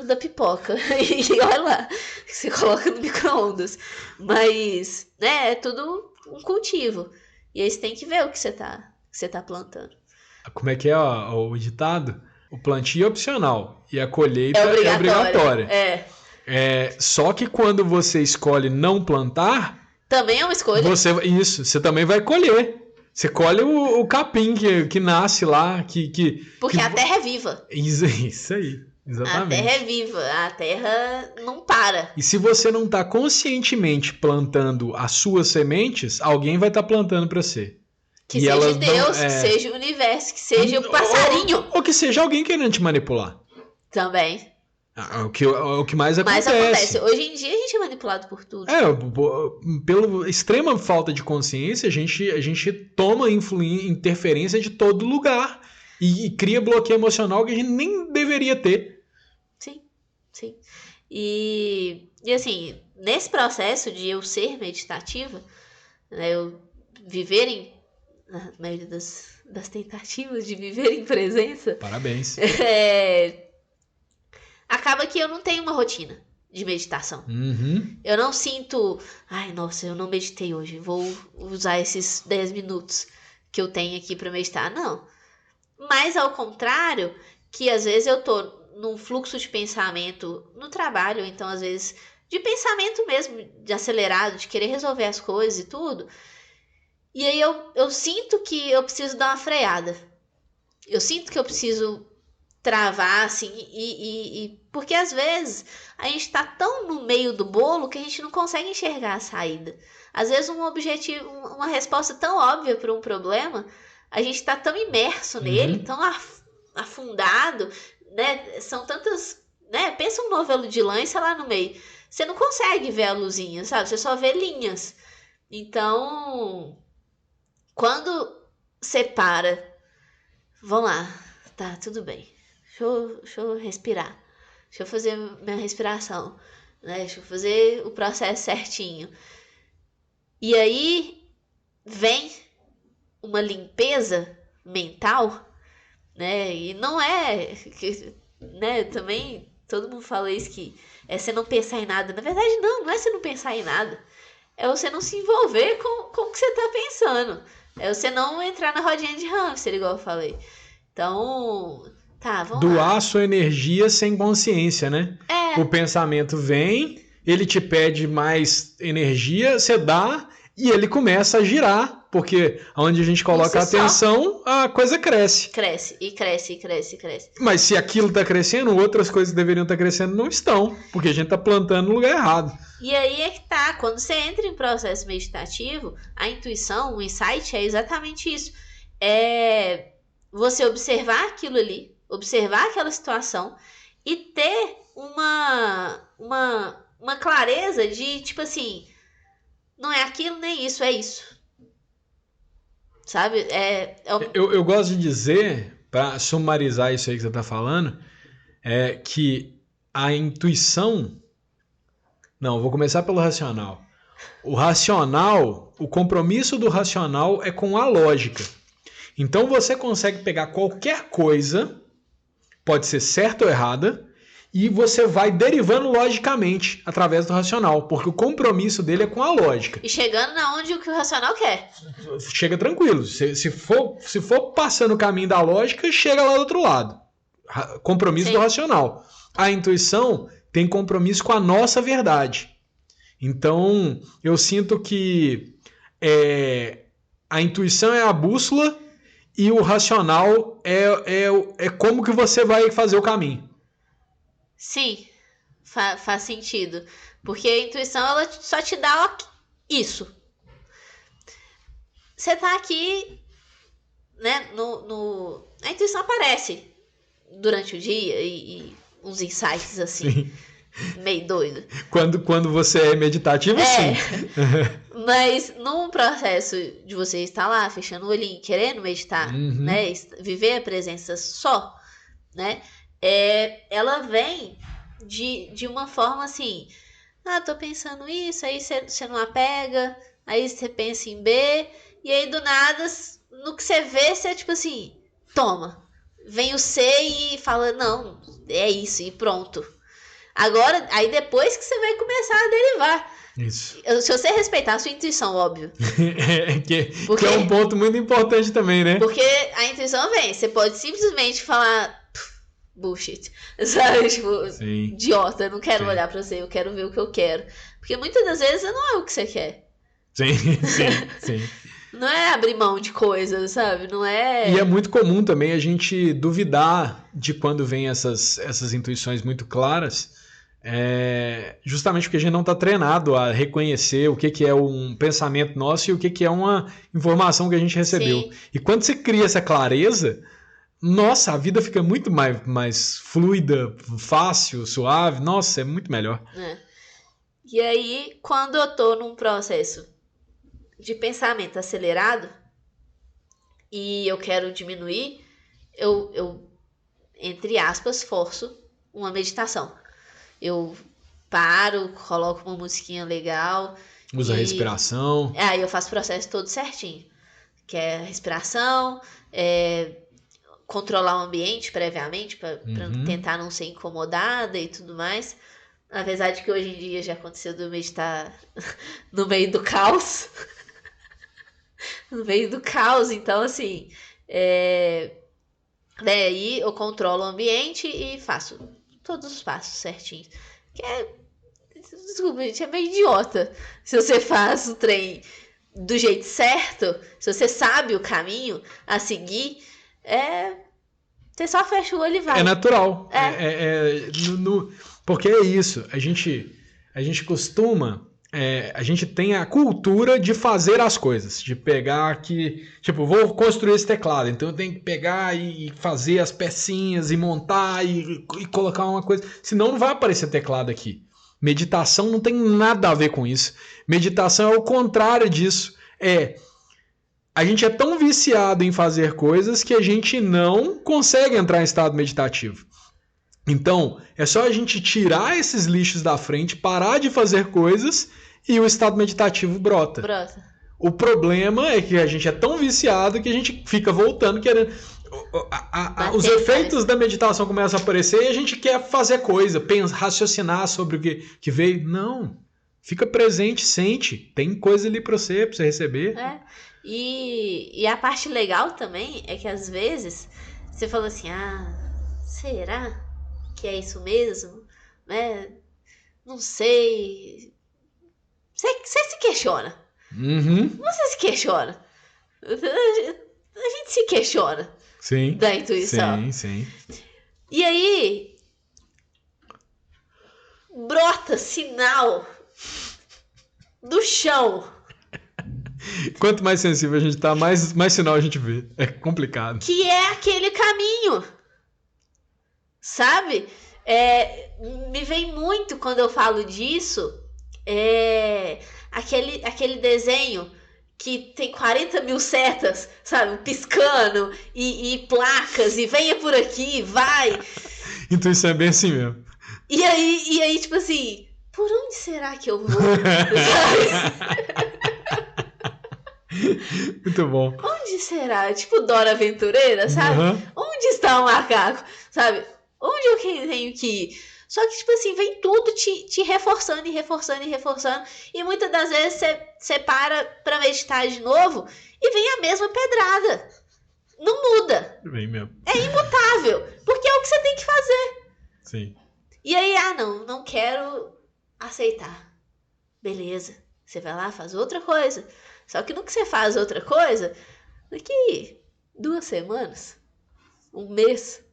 da pipoca. E olha lá, você coloca no micro-ondas. Mas, né, é tudo um cultivo. E aí você tem que ver o que você tá plantando. Como é que é o ditado? O plantio é opcional e a colheita é obrigatória. Só que quando você escolhe não plantar... Também é uma escolha. Você também vai colher. Você colhe o capim que nasce lá. Porque a terra é viva. Isso aí, exatamente. A terra é viva, a terra não para. E se você não está conscientemente plantando as suas sementes, alguém vai estar plantando para você. Que seja Deus, que seja o universo, que seja o passarinho. Ou que seja alguém querendo te manipular. Também. O que mais acontece. Hoje em dia a gente é manipulado por tudo. Pela extrema falta de consciência, a gente toma interferência de todo lugar e cria bloqueio emocional que a gente nem deveria ter. Sim. E assim, nesse processo de eu ser meditativa, né, eu viver na maioria das tentativas de viver em presença. Parabéns. Acaba que eu não tenho uma rotina de meditação. Eu não sinto, ai, nossa, eu não meditei hoje, vou usar esses 10 minutos que eu tenho aqui para meditar. Não. Mas ao contrário, que às vezes eu tô num fluxo de pensamento no trabalho, então às vezes de pensamento mesmo, de acelerado, de querer resolver as coisas e tudo. E aí eu sinto que eu preciso dar uma freada. Eu sinto que eu preciso travar, assim, porque às vezes a gente tá tão no meio do bolo que a gente não consegue enxergar a saída. Às vezes um objetivo, uma resposta tão óbvia para um problema, a gente tá tão imerso nele, tão afundado, né? São tantas, né? Pensa um novelo de lã e sei lá no meio. Você não consegue ver a luzinha, sabe? Você só vê linhas. Então, quando você para, vamos lá, tá, tudo bem. Deixa eu respirar. Deixa eu fazer minha respiração. Né? Deixa eu fazer o processo certinho. E aí vem uma limpeza mental, né? E não é... né? Também todo mundo fala isso, que é você não pensar em nada. Na verdade, não é você não pensar em nada. É você não se envolver com o que você está pensando. É você não entrar na rodinha de hamster, igual eu falei. Então... Tá, vamos doar lá. Sua energia sem consciência, né? O pensamento vem, ele te pede mais energia, você dá e ele começa a girar, porque onde a gente coloca a atenção, a coisa cresce. Cresce. Mas se aquilo está crescendo, outras coisas que deveriam estar crescendo não estão, porque a gente está plantando no lugar errado. E aí é que tá, quando você entra em processo meditativo, a intuição, o insight é exatamente isso. É você observar aquilo ali, observar aquela situação e ter uma clareza de, tipo assim, não é aquilo nem isso, é isso. Sabe? Eu gosto de dizer, para sumarizar isso aí que você está falando, é que a intuição... Não, vou começar pelo racional. O racional, o compromisso do racional é com a lógica. Então você consegue pegar qualquer coisa... pode ser certa ou errada, e você vai derivando logicamente através do racional, porque o compromisso dele é com a lógica. E chegando na onde o que o racional quer. Chega tranquilo. Se for passando o caminho da lógica, chega lá do outro lado. Compromisso do racional. A intuição tem compromisso com a nossa verdade. Então, eu sinto que a intuição é a bússola e o racional é como que você vai fazer o caminho. Sim, faz sentido. Porque a intuição, ela só te dá isso. Você tá aqui, né, a intuição aparece durante o dia e uns insights assim, sim, meio doido. Quando você é meditativo, sim. Mas num processo de você estar lá, fechando o olhinho, querendo meditar, né, viver a presença só, né, ela vem de uma forma assim, tô pensando isso, aí você não apega, aí você pensa em B, e aí do nada, no que você vê, você tipo assim, toma, vem o C e fala, não, é isso, e pronto. Agora, aí depois que você vai começar a derivar. Isso. Se você respeitar a sua intuição, óbvio. Que é um ponto muito importante também, né? Porque a intuição vem, você pode simplesmente falar bullshit, sabe? Tipo, sim, idiota, não quero olhar pra você, eu quero ver o que eu quero. Porque muitas das vezes não é o que você quer. Sim. Não é abrir mão de coisas, sabe? Não é... E é muito comum também a gente duvidar de quando vem essas intuições muito claras, justamente porque a gente não está treinado a reconhecer o que é um pensamento nosso e o que é uma informação que a gente recebeu. Sim. E quando você cria essa clareza, nossa, a vida fica muito mais fluida, fácil, suave. Nossa, é muito melhor. E aí, quando eu tô num processo de pensamento acelerado e eu quero diminuir, eu entre aspas, forço uma meditação. Eu paro, coloco uma musiquinha legal. Usa a respiração. Aí eu faço o processo todo certinho. Que é a respiração, controlar o ambiente previamente para tentar não ser incomodada e tudo mais. Apesar de que hoje em dia já aconteceu de eu meditar no meio do caos. No meio do caos, então assim, daí eu controlo o ambiente e faço todos os passos certinhos. Que desculpa, gente, é meio idiota. Se você faz o trem do jeito certo, se você sabe o caminho a seguir, você só fecha o olho e vai. É natural. Porque é isso. A gente costuma... a gente tem a cultura de fazer as coisas, de pegar aqui, tipo, vou construir esse teclado, então eu tenho que pegar e fazer as pecinhas e montar e colocar uma coisa, senão não vai aparecer teclado aqui. Meditação não tem nada a ver com isso. Meditação é o contrário disso. A gente é tão viciado em fazer coisas que a gente não consegue entrar em estado meditativo. Então, é só a gente tirar esses lixos da frente, parar de fazer coisas e o estado meditativo brota. O problema é que a gente é tão viciado que a gente fica voltando querendo... Os efeitos da meditação começam a aparecer e a gente quer fazer coisa, raciocinar sobre o que veio. Não. Fica presente, sente. Tem coisa ali pra você receber. E a parte legal também é que às vezes você fala assim, será que é isso mesmo? Não sei. Você se questiona. Você se questiona. A gente se questiona. Sim. Da intuição. Sim. E aí brota sinal do chão. Quanto mais sensível a gente tá, mais sinal a gente vê. É complicado. Que é aquele caminho. Sabe? Me vem muito quando eu falo disso. Aquele desenho que tem 40 mil setas, sabe? Piscando e placas, e venha por aqui, vai. Intuição é bem assim mesmo. E aí, tipo assim, por onde será que eu vou? Muito bom. Onde será? Tipo Dora Aventureira, sabe? Onde está o macaco? Sabe? Onde eu tenho que ir? Só que, tipo assim, vem tudo te reforçando e reforçando e reforçando. E muitas das vezes você para pra meditar de novo e vem a mesma pedrada. Não muda. Vem mesmo. É imutável. Porque é o que você tem que fazer. Sim. E aí, não quero aceitar. Beleza. Você vai lá, faz outra coisa. Só que no que você faz outra coisa, daqui 2 semanas, 1 mês,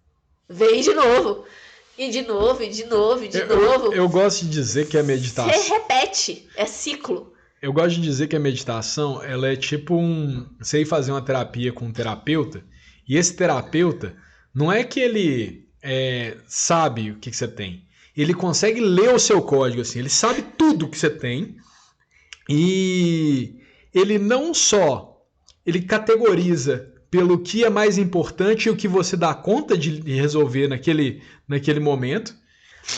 vem de novo. E de novo, e de novo, e de novo. Eu gosto de dizer que a meditação... Você repete, é ciclo. Eu gosto de dizer que a meditação, ela é tipo você ir fazer uma terapia com um terapeuta, e esse terapeuta, não é que ele sabe o que você tem. Ele consegue ler o seu código, assim, ele sabe tudo que você tem, e ele não só, ele categoriza pelo que é mais importante e o que você dá conta de resolver naquele momento.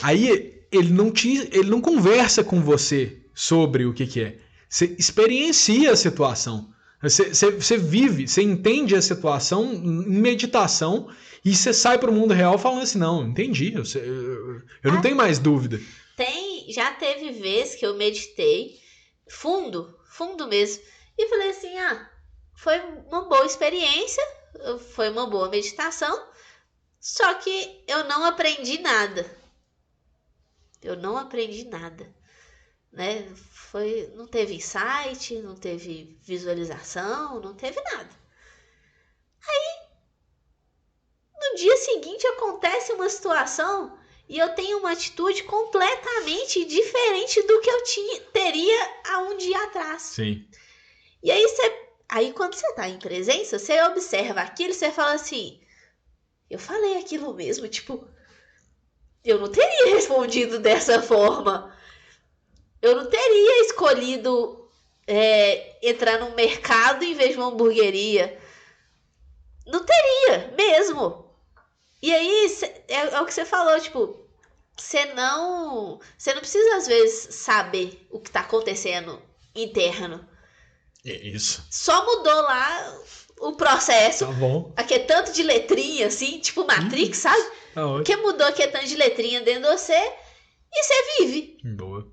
Aí ele não conversa com você sobre o que é. Você experiencia a situação. Você vive, você entende a situação em meditação e você sai para o mundo real falando assim, não, entendi, eu não tenho mais dúvida. Já teve vez que eu meditei fundo mesmo, e falei assim, foi uma boa experiência, foi uma boa meditação, só que eu não aprendi nada. Né? Não teve insight, não teve visualização, não teve nada. Aí, no dia seguinte acontece uma situação e eu tenho uma atitude completamente diferente do que eu teria há um dia atrás. Sim. E aí quando você tá em presença, você observa aquilo e você fala assim, eu falei aquilo mesmo, tipo, eu não teria respondido dessa forma. Eu não teria escolhido entrar num mercado em vez de uma hamburgueria. Não teria, mesmo. E aí, é o que você falou, tipo, você não precisa, às vezes, saber o que tá acontecendo interno. Isso. Só mudou lá o processo. Tá bom. Aqui é tanto de letrinha, assim, tipo Matrix, sabe? Tá ótimo. Que mudou aqui é tanto de letrinha dentro de você e você vive. Boa.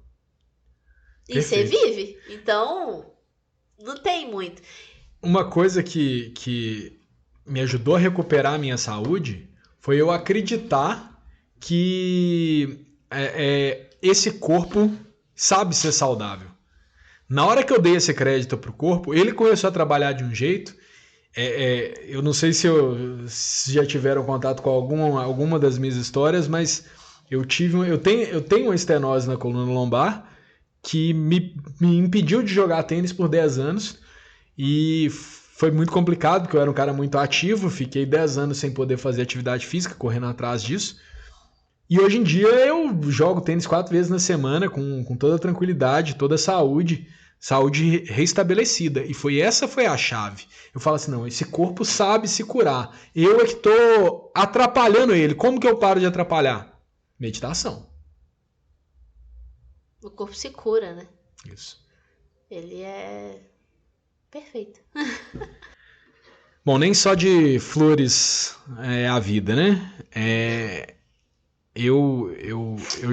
E você vive. Então, não tem muito. Uma coisa que me ajudou a recuperar a minha saúde foi eu acreditar que esse corpo sabe ser saudável. Na hora que eu dei esse crédito pro corpo, ele começou a trabalhar de um jeito. Eu não sei se já tiveram contato com alguma das minhas histórias, mas eu tenho uma estenose na coluna lombar que me impediu de jogar tênis por 10 anos e foi muito complicado, porque eu era um cara muito ativo, fiquei 10 anos sem poder fazer atividade física, correndo atrás disso. E hoje em dia eu jogo tênis 4 vezes na semana com toda a tranquilidade, toda a saúde reestabelecida. E essa foi a chave. Eu falo assim, não, esse corpo sabe se curar. Eu é que estou atrapalhando ele. Como que eu paro de atrapalhar? Meditação. O corpo se cura, né? Isso. Ele é perfeito. Bom, nem só de flores é a vida, né? Eu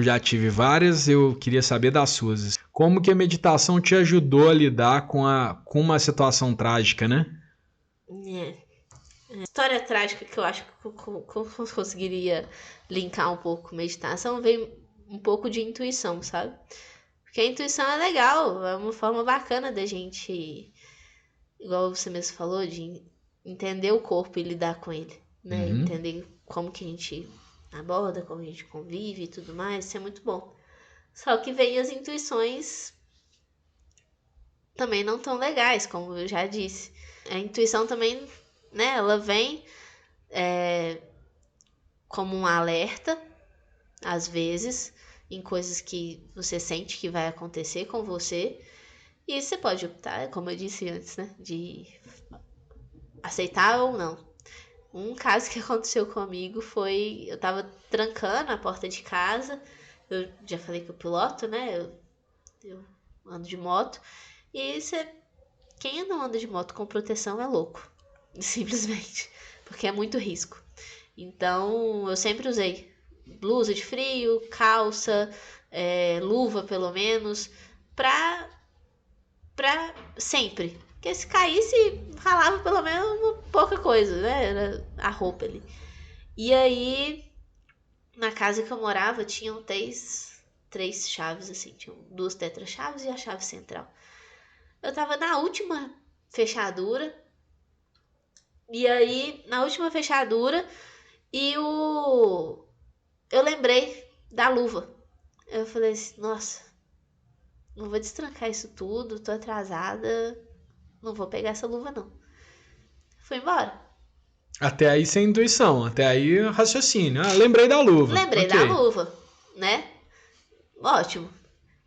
já tive várias, eu queria saber das suas. Como que a meditação te ajudou a lidar com uma situação trágica, né? História trágica que eu acho que eu conseguiria linkar um pouco com meditação veio um pouco de intuição, sabe? Porque a intuição é legal, é uma forma bacana da gente, igual você mesmo falou, de entender o corpo e lidar com ele, né? Uhum. Entender como que a gente aborda, como a gente convive e tudo mais, isso é muito bom. Só que vem as intuições também não tão legais, como eu já disse. A intuição também, né, ela vem como um alerta, às vezes, em coisas que você sente que vai acontecer com você. E você pode optar, como eu disse antes, né, de aceitar ou não. Um caso que aconteceu comigo foi, eu tava trancando a porta de casa, eu já falei que eu piloto, né, eu ando de moto, e quem não anda de moto com proteção é louco, simplesmente, porque é muito risco. Então, eu sempre usei blusa de frio, calça, luva pelo menos, pra sempre. Porque se caísse, ralava pelo menos uma pouca coisa, né? Era a roupa ali. E aí, na casa que eu morava, tinham três chaves, assim. Tinham 2 tetra-chaves e a chave central. Eu tava na última fechadura. E aí, na última fechadura, eu lembrei da luva. Eu falei assim, nossa, não vou destrancar isso tudo, tô atrasada, não vou pegar essa luva não. Fui embora. Até aí sem intuição, até aí raciocínio. Lembrei da luva. Lembrei Ok. da luva, né? Ótimo.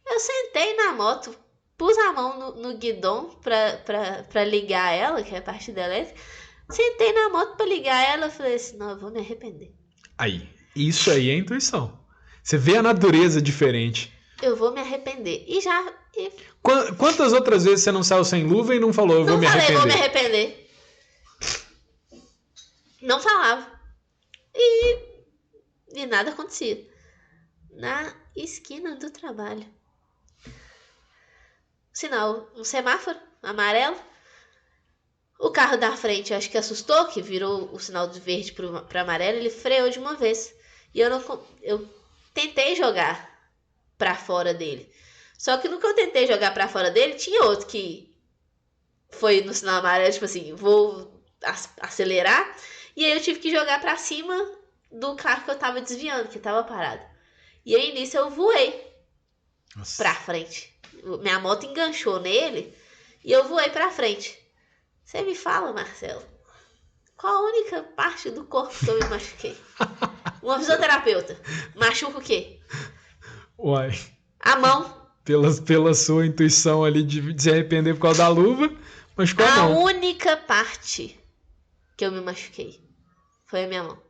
Eu sentei na moto, pus a mão no guidão pra ligar ela, que é a parte da elétrica. Sentei na moto pra ligar ela, falei assim, não, eu vou me arrepender. Aí, isso aí é intuição. Você vê a natureza diferente. Eu vou me arrepender. Quantas outras vezes você não saiu sem luva e não falou, eu vou me arrepender? Não falei, vou me arrepender. Não falava. E nada acontecia. Na esquina do trabalho. Sinal, um semáforo amarelo. O carro da frente, acho que assustou, que virou o sinal de verde para amarelo, ele freou de uma vez. E eu tentei jogar para fora dele. Só que no que eu tentei jogar para fora dele, tinha outro que foi no sinal amarelo, tipo assim, vou acelerar. E aí eu tive que jogar para cima do carro que eu tava desviando, que tava parado. E aí nisso eu voei pra frente. Minha moto enganchou nele e eu voei pra frente. Você me fala, Marcelo, qual a única parte do corpo que eu me machuquei? Uma fisioterapeuta. Machuca o quê? Uai. A mão. Pela sua intuição ali de se arrepender por causa da luva, machucou a mão. A única parte que eu me machuquei foi a minha mão.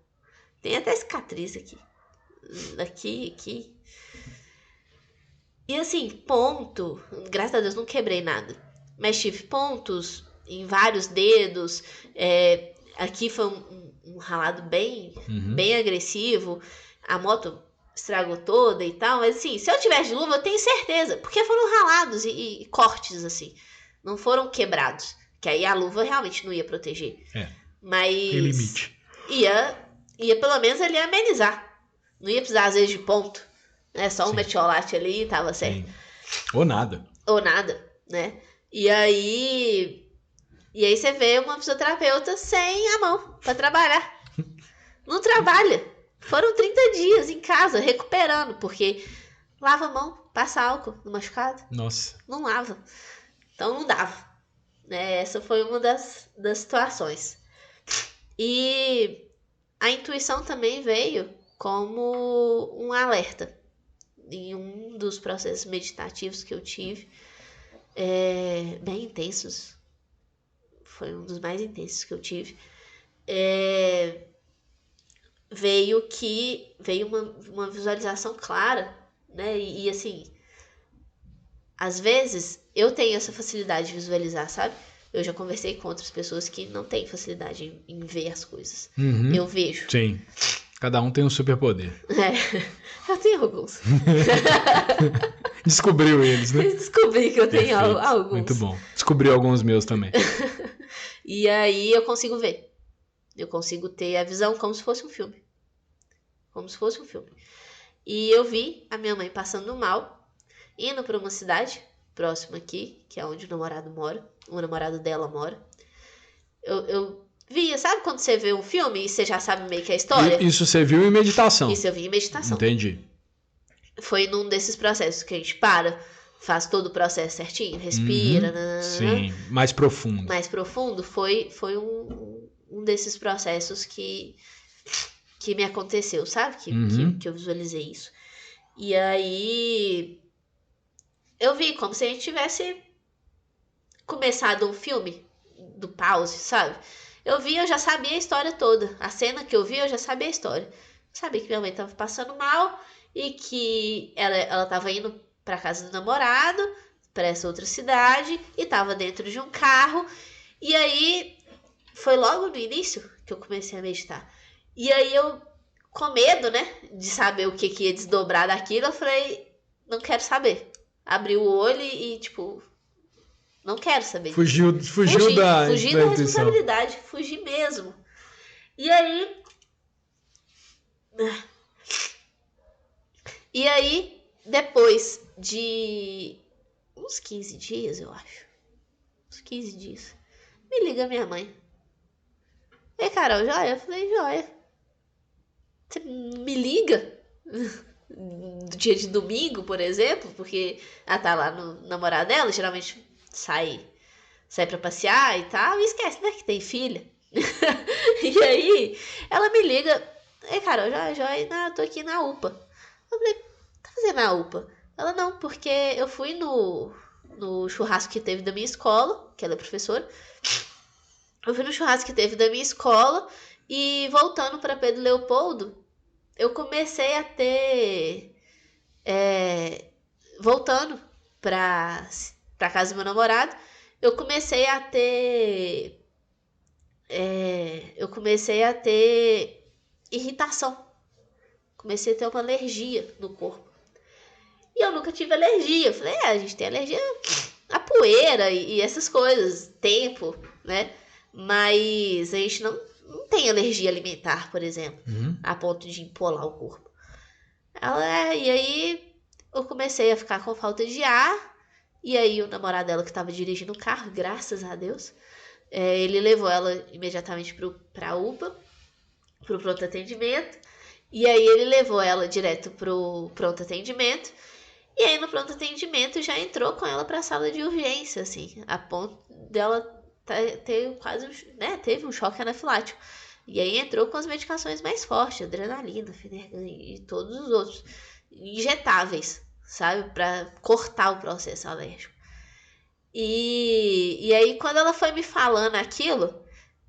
Tem até cicatriz aqui. Aqui. E assim, ponto. Graças a Deus não quebrei nada. Mas tive pontos em vários dedos. Aqui foi um ralado bem agressivo. A moto estragou toda e tal. Mas assim, se eu tivesse de luva, eu tenho certeza. Porque foram ralados e cortes, assim. Não foram quebrados. Que aí a luva realmente não ia proteger. Mas tem limite. Ia pelo menos ali amenizar. Não ia precisar, às vezes, de ponto. Né? Só um metiolate ali e tava certo. Sim. Ou nada, né? E aí você vê uma fisioterapeuta sem a mão pra trabalhar. Não trabalha. Foram 30 dias em casa, recuperando, porque lava a mão, passa álcool no machucado. Nossa. Não lava. Então não dava. Né? Essa foi uma das situações. E a intuição também veio como um alerta. Em um dos processos meditativos que eu tive, bem intensos, foi um dos mais intensos que eu tive, veio uma visualização clara, né? E assim, às vezes eu tenho essa facilidade de visualizar, sabe? Eu já conversei com outras pessoas que não têm facilidade em ver as coisas. Eu vejo. Sim. Cada um tem um superpoder. Eu tenho alguns. Descobriu eles, né? Descobri que eu tenho alguns. Muito bom. Descobriu alguns meus também. E aí eu consigo ver. Eu consigo ter a visão como se fosse um filme. Como se fosse um filme. E eu vi a minha mãe passando mal, indo para uma cidade próxima aqui, que é onde o namorado dela mora. Eu via, sabe quando você vê um filme e você já sabe meio que a história? Isso você viu em meditação? Isso eu vi em meditação. Entendi. Foi num desses processos que a gente faz todo o processo certinho, respira. Sim, mais profundo. Mais profundo, foi um desses processos que me aconteceu, sabe? Que eu visualizei isso. E aí eu vi como se a gente tivesse começado um filme do pause, sabe? Eu já sabia a história toda. A cena que eu vi, eu já sabia a história. Eu sabia que minha mãe tava passando mal e que ela tava indo pra casa do namorado, pra essa outra cidade, e tava dentro de um carro. E aí, foi logo no início que eu comecei a meditar. E aí eu com medo, né? De saber o que ia desdobrar daquilo, eu falei, não quero saber. Abri o olho e tipo, não quero saber Fugiu Fugi da da intuição. responsabilidade, fugi mesmo. E aí... E aí, depois de uns 15 dias, eu acho. Uns 15 dias. Me liga minha mãe. Ei, Carol, joia? Eu falei, joia. Você me liga? Do dia de domingo, por exemplo, porque ela tá lá no namorado dela, geralmente sai pra passear e tal, e esquece, né, que tem filha. E aí, ela me liga, ei, Carol, joia, eu tô aqui na UPA. Eu falei, tá fazendo na UPA? Ela, não, porque eu fui no churrasco que teve da minha escola, que ela é professora. Eu fui no churrasco que teve da minha escola e voltando para Pedro Leopoldo, eu comecei a ter... voltando pra casa do meu namorado, eu comecei a ter... eu comecei a ter irritação. Comecei a ter uma alergia no corpo. E eu nunca tive alergia. Eu falei, a gente tem alergia a poeira e essas coisas, tempo, né? Mas a gente não tem alergia alimentar, por exemplo, a ponto de empolar o corpo. E aí eu comecei a ficar com falta de ar. E aí o namorado dela que estava dirigindo o carro, graças a Deus, ele levou ela imediatamente pra UPA, pro pronto atendimento. E aí ele levou ela direto pro pronto atendimento. E aí no pronto atendimento já entrou com ela pra sala de urgência, assim, a ponto dela ter quase, né, teve um choque anafilático. E aí entrou com as medicações mais fortes, adrenalina, Fenergan e todos os outros injetáveis, sabe, pra cortar o processo alérgico. E aí quando ela foi me falando aquilo,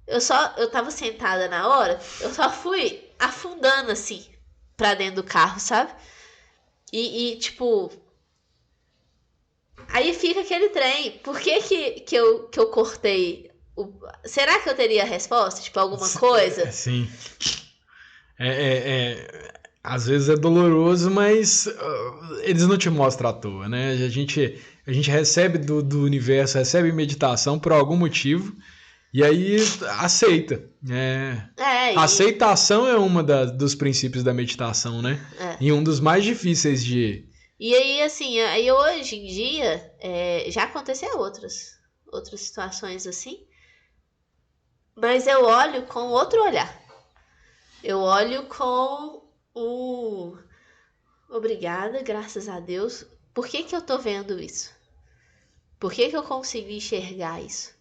eu tava sentada na hora, eu só fui afundando assim pra dentro do carro, sabe? E tipo, aí fica aquele trem. Por que eu cortei? Será que eu teria resposta? Tipo, alguma coisa? Sim. Às vezes é doloroso, mas eles não te mostram à toa, né? A gente recebe do universo, recebe meditação por algum motivo, e aí aceita. Aceitação é uma dos princípios da meditação, né? E um dos mais difíceis de... E aí, assim, aí hoje em dia, já aconteceu outras situações assim, mas eu olho com outro olhar. Eu olho com obrigada, graças a Deus. Por que eu tô vendo isso? Por que eu consigo enxergar isso?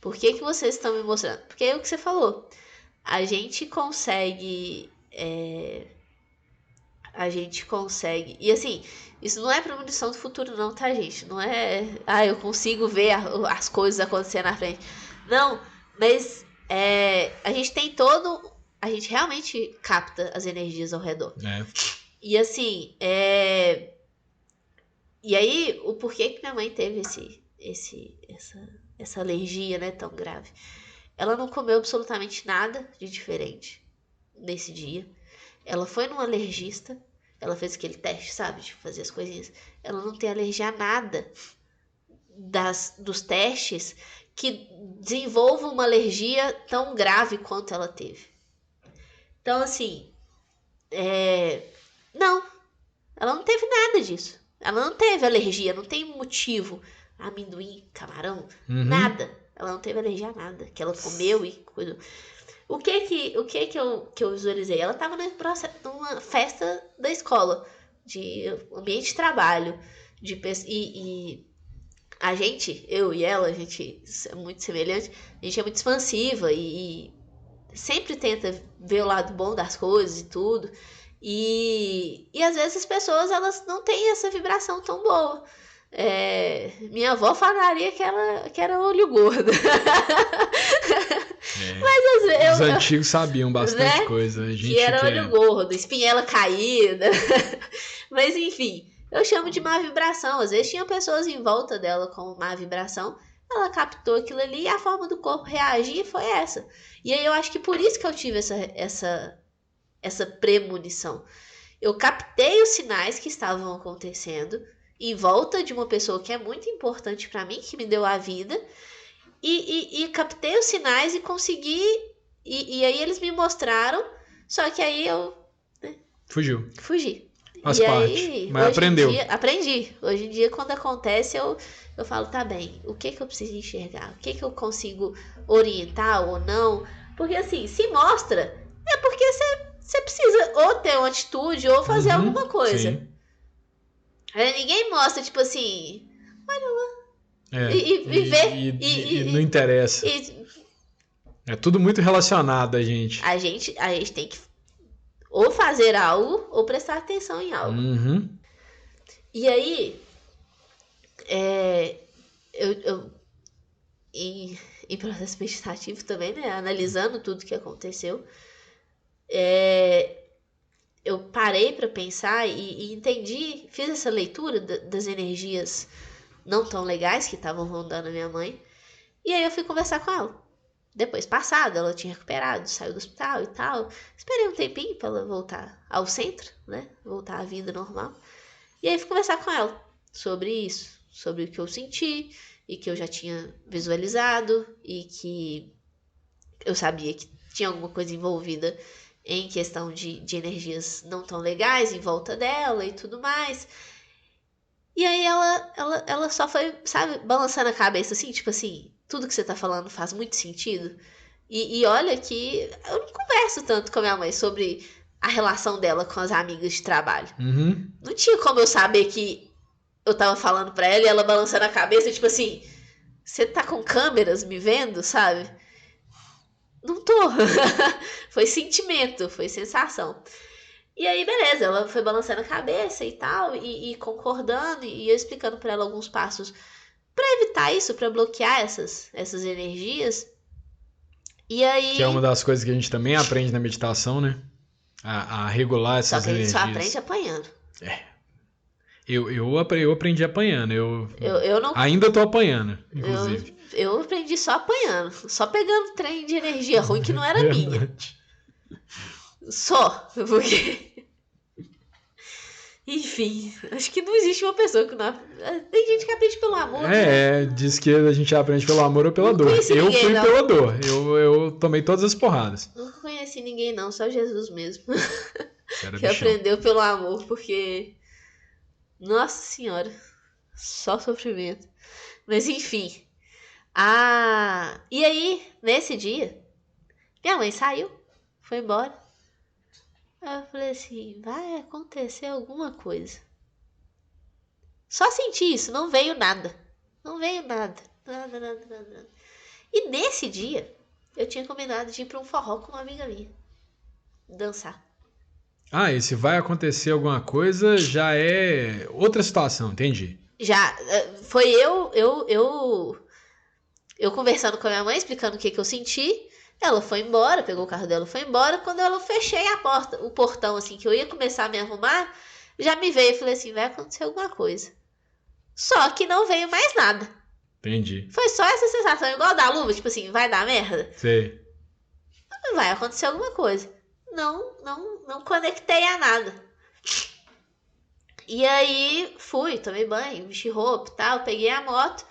Por que vocês estão me mostrando? Porque é o que você falou. A gente consegue... A gente consegue... E assim, isso não é premonição do futuro não, tá, gente? Não é... eu consigo ver as coisas acontecendo na frente. Não, mas a gente tem todo... A gente realmente capta as energias ao redor. E assim, E aí, o porquê que minha mãe teve essa alergia, né, tão grave? Ela não comeu absolutamente nada de diferente nesse dia. Ela foi num alergista, ela fez aquele teste, sabe, de fazer as coisinhas. Ela não tem alergia a nada dos testes que desenvolvam uma alergia tão grave quanto ela teve. Então, assim, não, ela não teve nada disso. Ela não teve alergia, não tem motivo. Amendoim, camarão, nada. Ela não teve alergia a nada. Que ela comeu e coisa. O que eu visualizei? Ela estava numa festa da escola, de ambiente de trabalho, e a gente, eu e ela, a gente é muito semelhante, a gente é muito expansiva e sempre tenta ver o lado bom das coisas e tudo. E às vezes as pessoas elas não têm essa vibração tão boa. Minha avó falaria que era olho gordo. Mas os antigos sabiam bastante, né? Coisa. A gente que era olho gordo, espinhela caída. Mas enfim, eu chamo de má vibração. Às vezes tinha pessoas em volta dela com má vibração. Ela captou aquilo ali e a forma do corpo reagir foi essa. E aí eu acho que por isso que eu tive essa essa premonição. Eu captei os sinais que estavam acontecendo em volta de uma pessoa que é muito importante para mim, que me deu a vida, e captei os sinais e consegui. E aí eles me mostraram, só que aí eu fugi. Faz E parte. aí, Mas aprendeu. Aprendi. Hoje em dia, quando acontece, eu falo, tá bem, o que eu preciso enxergar? O que eu consigo orientar ou não? Porque assim, se mostra, é porque você precisa ou ter uma atitude ou fazer alguma coisa. Sim. Aí ninguém mostra, tipo assim, E não interessa. É tudo muito relacionado a gente. A gente tem que ou fazer algo ou prestar atenção em algo. E aí, eu em processo meditativo também, né? Analisando tudo que aconteceu, eu parei para pensar e entendi, fiz essa leitura das energias não tão legais que estavam rondando a minha mãe. E aí eu fui conversar com ela. Depois, passada, ela tinha recuperado, saiu do hospital e tal. Esperei um tempinho pra ela voltar ao centro, né? Voltar à vida normal. E aí fui conversar com ela sobre isso, sobre o que eu senti e que eu já tinha visualizado e que eu sabia que tinha alguma coisa envolvida em questão de energias não tão legais em volta dela e tudo mais. E aí ela só foi, sabe, balançando a cabeça assim, tipo assim, tudo que você tá falando faz muito sentido. E olha que eu não converso tanto com a minha mãe sobre a relação dela com as amigas de trabalho. Não tinha como eu saber que eu tava falando pra ela e ela balançando a cabeça, tipo assim, você tá com câmeras me vendo, sabe? Não tô. Foi sentimento, foi sensação. E aí, beleza, ela foi balançando a cabeça e tal, e concordando, e eu explicando pra ela alguns passos pra evitar isso, pra bloquear essas energias. E aí... Que é uma das coisas que a gente também aprende na meditação, né? A regular essas energias. Só que a gente só aprende apanhando. Eu aprendi apanhando. Eu não... Ainda tô apanhando, inclusive. Eu aprendi só apanhando. Só pegando trem de energia ruim que não era minha. Só. Porque... Enfim, acho que não existe uma pessoa que não... Tem gente que aprende pelo amor, né? Diz que a gente aprende pelo amor ou pela dor. Eu fui pela dor. Eu tomei todas as porradas. Nunca conheci ninguém não, só Jesus mesmo. Que aprendeu pelo amor, porque... Nossa Senhora. Só sofrimento. Mas enfim. E aí, nesse dia, minha mãe saiu, foi embora. Aí eu falei assim, vai acontecer alguma coisa. Só senti isso, não veio nada. Não veio nada. Nada. E nesse dia, eu tinha combinado de ir pra um forró com uma amiga minha. Dançar. E se vai acontecer alguma coisa, já é outra situação, entendi. Já, foi eu conversando com a minha mãe, explicando o que eu senti. Ela foi embora, pegou o carro dela e foi embora. Quando eu fechei a porta, o portão, assim, que eu ia começar a me arrumar, já me veio e falei assim, vai acontecer alguma coisa. Só que não veio mais nada. Entendi. Foi só essa sensação, igual da luva, tipo assim, vai dar merda? Sei. Vai acontecer alguma coisa. Não conectei a nada. E aí, fui, tomei banho, vesti roupa e tal, peguei a moto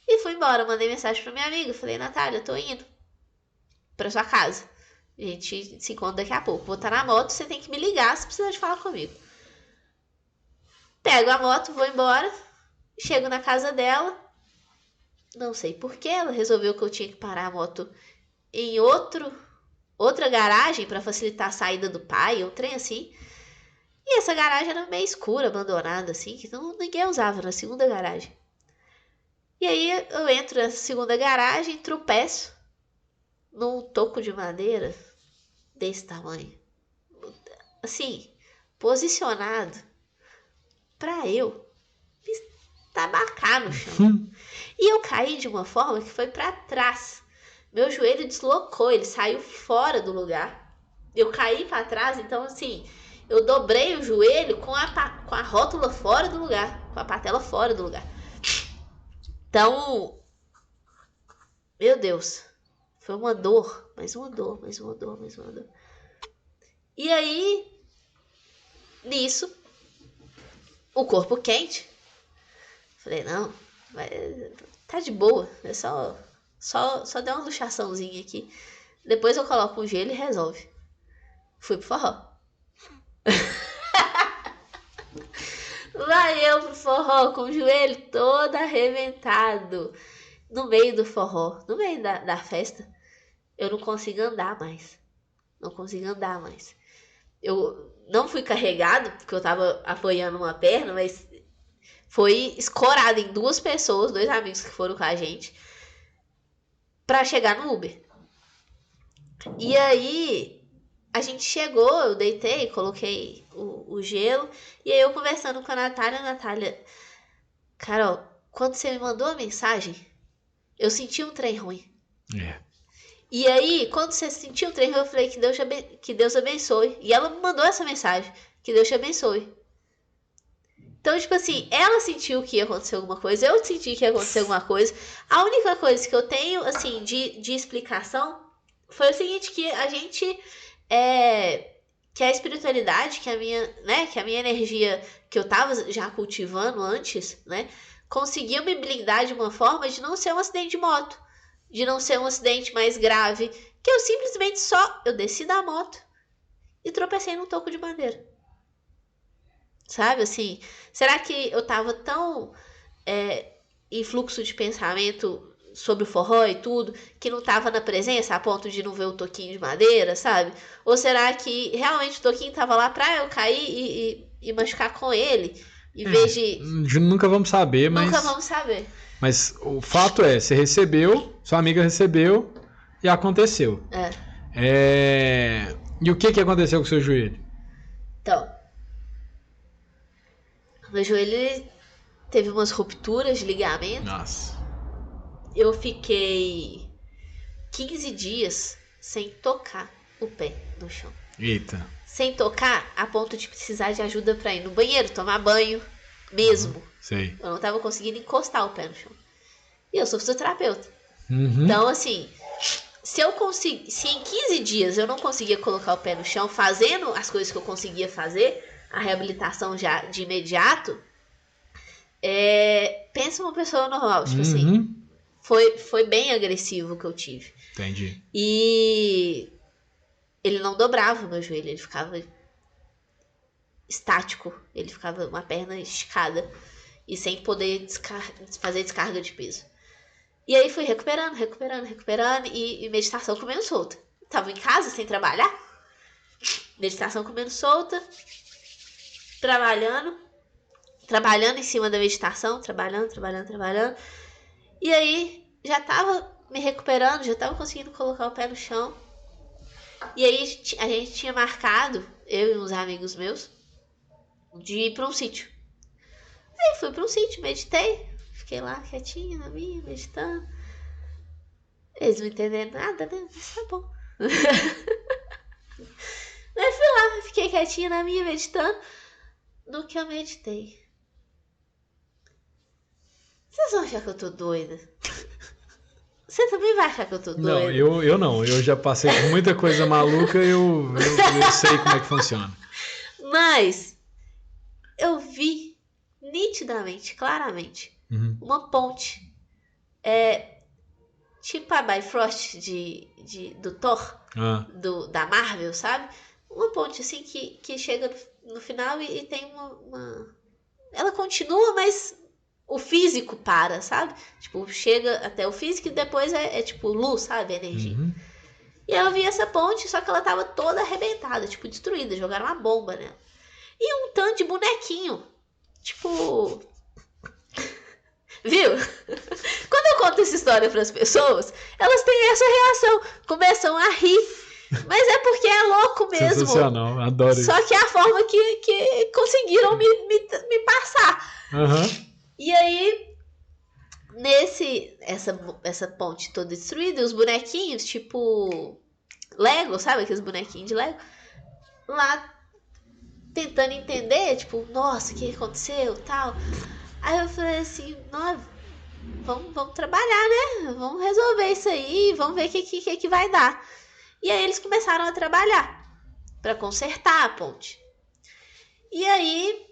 e fui embora. Mandei mensagem pra minha amiga, falei, Natália, eu tô indo pra sua casa. A gente se encontra daqui a pouco. Vou estar na moto, você tem que me ligar se precisar de falar comigo. Pego a moto, vou embora. Chego na casa dela. Não sei porquê, ela resolveu que eu tinha que parar a moto em outra garagem para facilitar a saída do pai, um trem assim. E essa garagem era meio escura, abandonada, assim, que ninguém usava na segunda garagem. E aí eu entro nessa segunda garagem, tropeço num toco de madeira desse tamanho. Assim, posicionado pra eu me tabacar no chão. E eu caí de uma forma que foi pra trás. Meu joelho deslocou, ele saiu fora do lugar. Eu caí pra trás, então assim, eu dobrei o joelho com a rótula fora do lugar, com a patela fora do lugar. Então, meu Deus, foi uma dor, mais uma dor. E aí, nisso, o corpo quente. Falei, não, tá de boa. É só dar uma luxaçãozinha aqui. Depois eu coloco um gelo e resolve. Fui pro forró. Vai eu pro forró com o joelho todo arrebentado. No meio do forró, no meio da festa, eu não consigo andar mais. Não consigo andar mais. Eu não fui carregado, porque eu tava apoiando uma perna, mas foi escorado em 2 pessoas, 2 amigos que foram com a gente, pra chegar no Uber. E aí, a gente chegou, eu deitei, coloquei o gelo, e aí eu conversando com a Natália, Carol, quando você me mandou a mensagem, eu senti um trem ruim. E aí, quando você sentiu um trem ruim, eu falei que Deus abençoe. E ela me mandou essa mensagem, que Deus te abençoe. Então, tipo assim, ela sentiu que ia acontecer alguma coisa, eu senti que ia acontecer alguma coisa. A única coisa que eu tenho, assim, de explicação foi o seguinte, que a gente, que a espiritualidade, que a minha energia que eu tava já cultivando antes, né, conseguiu me blindar de uma forma de não ser um acidente de moto, de não ser um acidente mais grave, que eu simplesmente eu desci da moto e tropecei num toco de madeira. Sabe, assim, será que eu tava tão em fluxo de pensamento sobre o forró e tudo, que não tava na presença a ponto de não ver o toquinho de madeira, sabe? Ou será que realmente o toquinho tava lá pra eu cair e machucar com ele, em vez de... Nunca vamos saber, Nunca vamos saber. Mas o fato é, você recebeu, sua amiga recebeu e aconteceu. E o que aconteceu com o seu joelho? Então, meu joelho teve umas rupturas de ligamento. Nossa. Eu fiquei 15 dias sem tocar o pé no chão. Eita. Sem tocar a ponto de precisar de ajuda pra ir no banheiro, tomar banho mesmo. Sei. Eu não tava conseguindo encostar o pé no chão. E eu sou fisioterapeuta. Uhum. Então, assim, se em 15 dias eu não conseguia colocar o pé no chão, fazendo as coisas que eu conseguia fazer, a reabilitação já de imediato, pensa uma pessoa normal, tipo assim, foi bem agressivo o que eu tive. Entendi. E ele não dobrava o meu joelho, ele ficava estático, ele ficava uma perna esticada e sem poder fazer descarga de peso. E aí fui recuperando e meditação comendo solta. Tava em casa sem trabalhar, meditação comendo solta, trabalhando em cima da meditação, trabalhando. E aí já tava me recuperando, já tava conseguindo colocar o pé no chão. E aí a gente tinha marcado, eu e uns amigos meus, de ir pra um sítio. Aí fui pra um sítio, meditei, fiquei lá quietinha na minha, meditando. Eles não entenderam nada, né? Mas tá bom. Aí fui lá, fiquei quietinha na minha, meditando. No que eu meditei, vocês vão achar que eu tô doida? Você também vai achar que eu tô doida? Não, eu não. Eu já passei por muita coisa maluca e eu sei como é que funciona. Mas eu vi nitidamente, claramente, uma ponte. Tipo a Bifrost do Thor, da Marvel, sabe? Uma ponte assim que chega no final e tem uma... Ela continua, mas o físico para, sabe? Tipo, chega até o físico e depois é tipo luz, sabe? Energia. E eu vi essa ponte, só que ela tava toda arrebentada, tipo, destruída. Jogaram uma bomba nela. E um tanto de bonequinho. Tipo... Viu? Quando eu conto essa história para as pessoas, elas têm essa reação. Começam a rir. Mas é porque é louco mesmo. Sensacional, adoro isso. Só que é a forma que conseguiram me passar. E aí, essa ponte toda destruída, os bonequinhos, tipo Lego, sabe? Aqueles bonequinhos de Lego. Lá, tentando entender, tipo, nossa, o que aconteceu, tal. Aí eu falei assim, vamos trabalhar, né? Vamos resolver isso aí, vamos ver o que vai dar. E aí eles começaram a trabalhar. para consertar a ponte. E aí,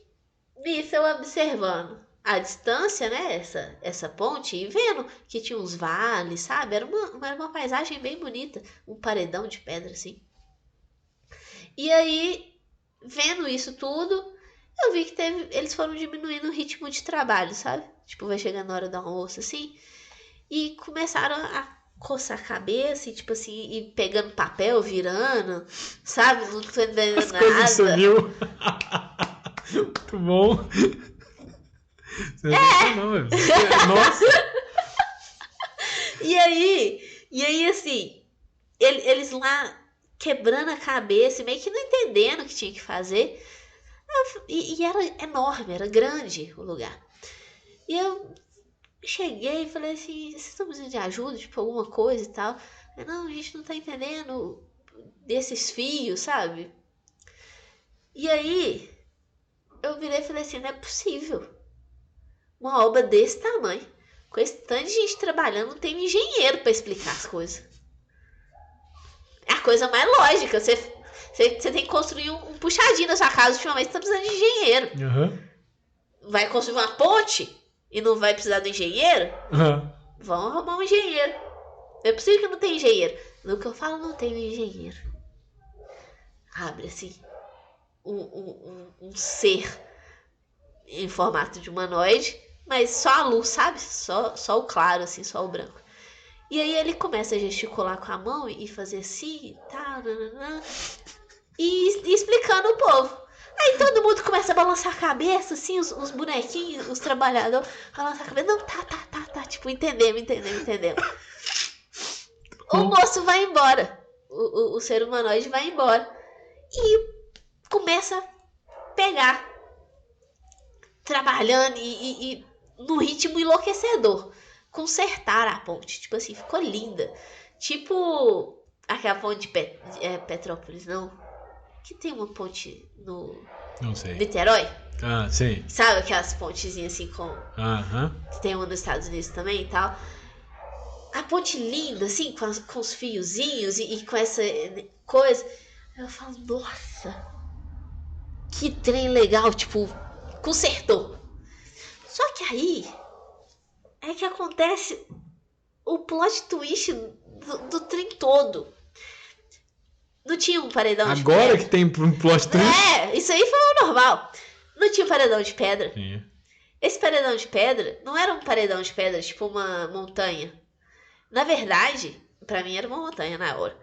nisso eu observando a distância, né, essa ponte, e vendo que tinha uns vales, sabe? Era uma paisagem bem bonita, um paredão de pedra, assim. E aí, vendo isso tudo, eu vi que eles foram diminuindo o ritmo de trabalho, sabe? Tipo, vai chegando na hora do almoço, assim, e começaram a coçar a cabeça, e tipo assim, e pegando papel, virando, sabe? Não tô entendendo As coisas que você nada. viu. Muito bom. Não, velho. Nossa. E aí assim, eles lá quebrando a cabeça, e meio que não entendendo o que tinha que fazer. E era enorme, era grande o lugar. E eu cheguei e falei assim, vocês estão precisando de ajuda, tipo, alguma coisa e tal? Não, a gente não tá entendendo desses fios, sabe? E aí, eu virei e falei assim, não é possível. Uma obra desse tamanho, com esse tanto de gente trabalhando, não tem um engenheiro pra explicar as coisas. É a coisa mais lógica. Você tem que construir um puxadinho na sua casa, ultimamente você tá precisando de engenheiro. Vai construir uma ponte e não vai precisar do engenheiro? Vão arrumar um engenheiro. Não é possível que não tenha engenheiro. No que eu falo, não tem um engenheiro. Abre assim um ser em formato de humanoide, mas só a luz, sabe? Só o claro, assim, só o branco. E aí ele começa a gesticular com a mão e fazer assim, tá, e explicando o povo. Aí todo mundo começa a balançar a cabeça, assim, os bonequinhos, os trabalhadores, balançar a cabeça. Não, tá, tipo, entendemos. O moço vai embora. O ser humanoide vai embora. E começa a pegar, trabalhando e num ritmo enlouquecedor. Consertar a ponte. Tipo assim, ficou linda. Tipo aquela ponte de Petrópolis, não? Que tem uma ponte no Não sei. Niterói. Ah, sim. Sabe aquelas pontezinhas assim com... Aham. Que tem uma nos Estados Unidos também e tal. A ponte linda, assim, com os fiozinhos e com essa coisa. Eu falo, nossa, que trem legal, tipo, consertou. Só que aí é que acontece o plot twist do trem todo. Não tinha um paredão de pedra. Agora que tem um plot twist. Isso aí foi o normal. Não tinha um paredão de pedra. Sim. Esse paredão de pedra não era um paredão de pedra, tipo uma montanha. Na verdade, pra mim era uma montanha na hora.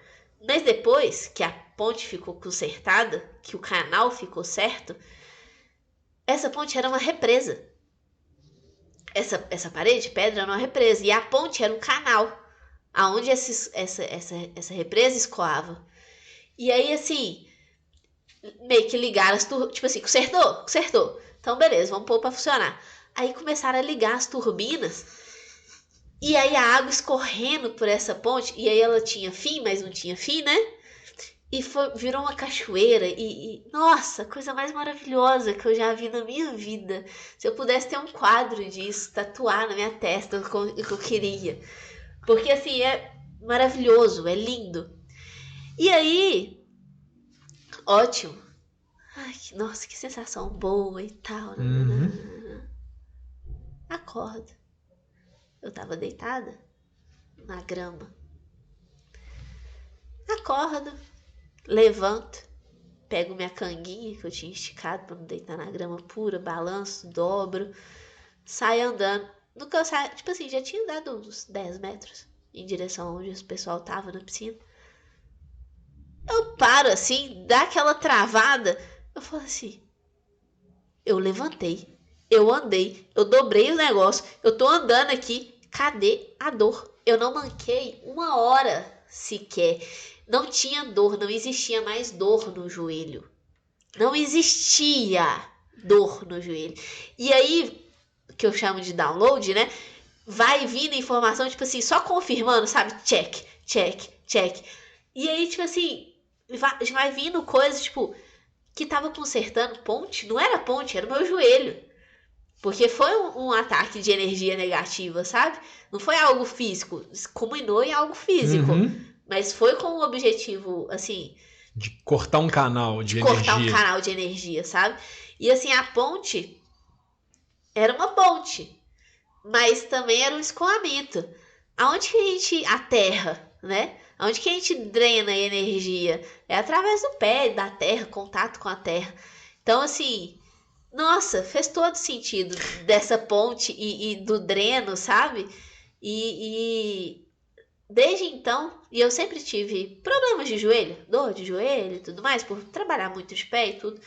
Mas depois que a ponte ficou consertada, que o canal ficou certo, essa ponte era uma represa. Essa parede de pedra era uma represa. E a ponte era um canal, aonde essa represa escoava. E aí, assim, meio que ligaram as turbinas. Tipo assim, consertou. Então, beleza, vamos pôr pra funcionar. Aí começaram a ligar as turbinas. E aí a água escorrendo por essa ponte. E aí ela tinha fim, mas não tinha fim, né? E virou uma cachoeira. Nossa, coisa mais maravilhosa que eu já vi na minha vida. Se eu pudesse ter um quadro disso, tatuar na minha testa o que eu queria. Porque assim, é maravilhoso, é lindo. E aí, ótimo. Ai, nossa, que sensação boa e tal. Acordo. Eu tava deitada na grama. Acordo, levanto, pego minha canguinha que eu tinha esticado pra não deitar na grama pura, balanço, dobro, saio andando. No que eu saio, tipo assim, já tinha dado uns 10 metros em direção onde o pessoal tava na piscina. Eu paro assim, dá aquela travada. Eu falo assim, eu levantei, eu andei, eu dobrei o negócio, eu tô andando aqui, cadê a dor? Eu não manquei uma hora sequer. Não tinha dor, não existia mais dor no joelho. Não existia dor no joelho. E aí, que eu chamo de download, né? Vai vindo informação, tipo assim, só confirmando, sabe? Check. E aí, tipo assim, vai vindo coisas, tipo, que tava consertando ponte. Não era ponte, era o meu joelho. Porque foi um ataque de energia negativa, sabe? Não foi algo físico. Culminou em algo físico. Mas foi com o objetivo, assim, De cortar um canal de energia. Cortar um canal de energia, sabe? E assim, a ponte era uma ponte, mas também era um escoamento. Aonde que a gente aterra, né? Aonde que a gente drena a energia? É através do pé, da terra, contato com a terra. Então, assim, nossa, fez todo sentido dessa ponte e do dreno, sabe? E desde então, e eu sempre tive problemas de joelho, dor de joelho e tudo mais, por trabalhar muito de pé e tudo.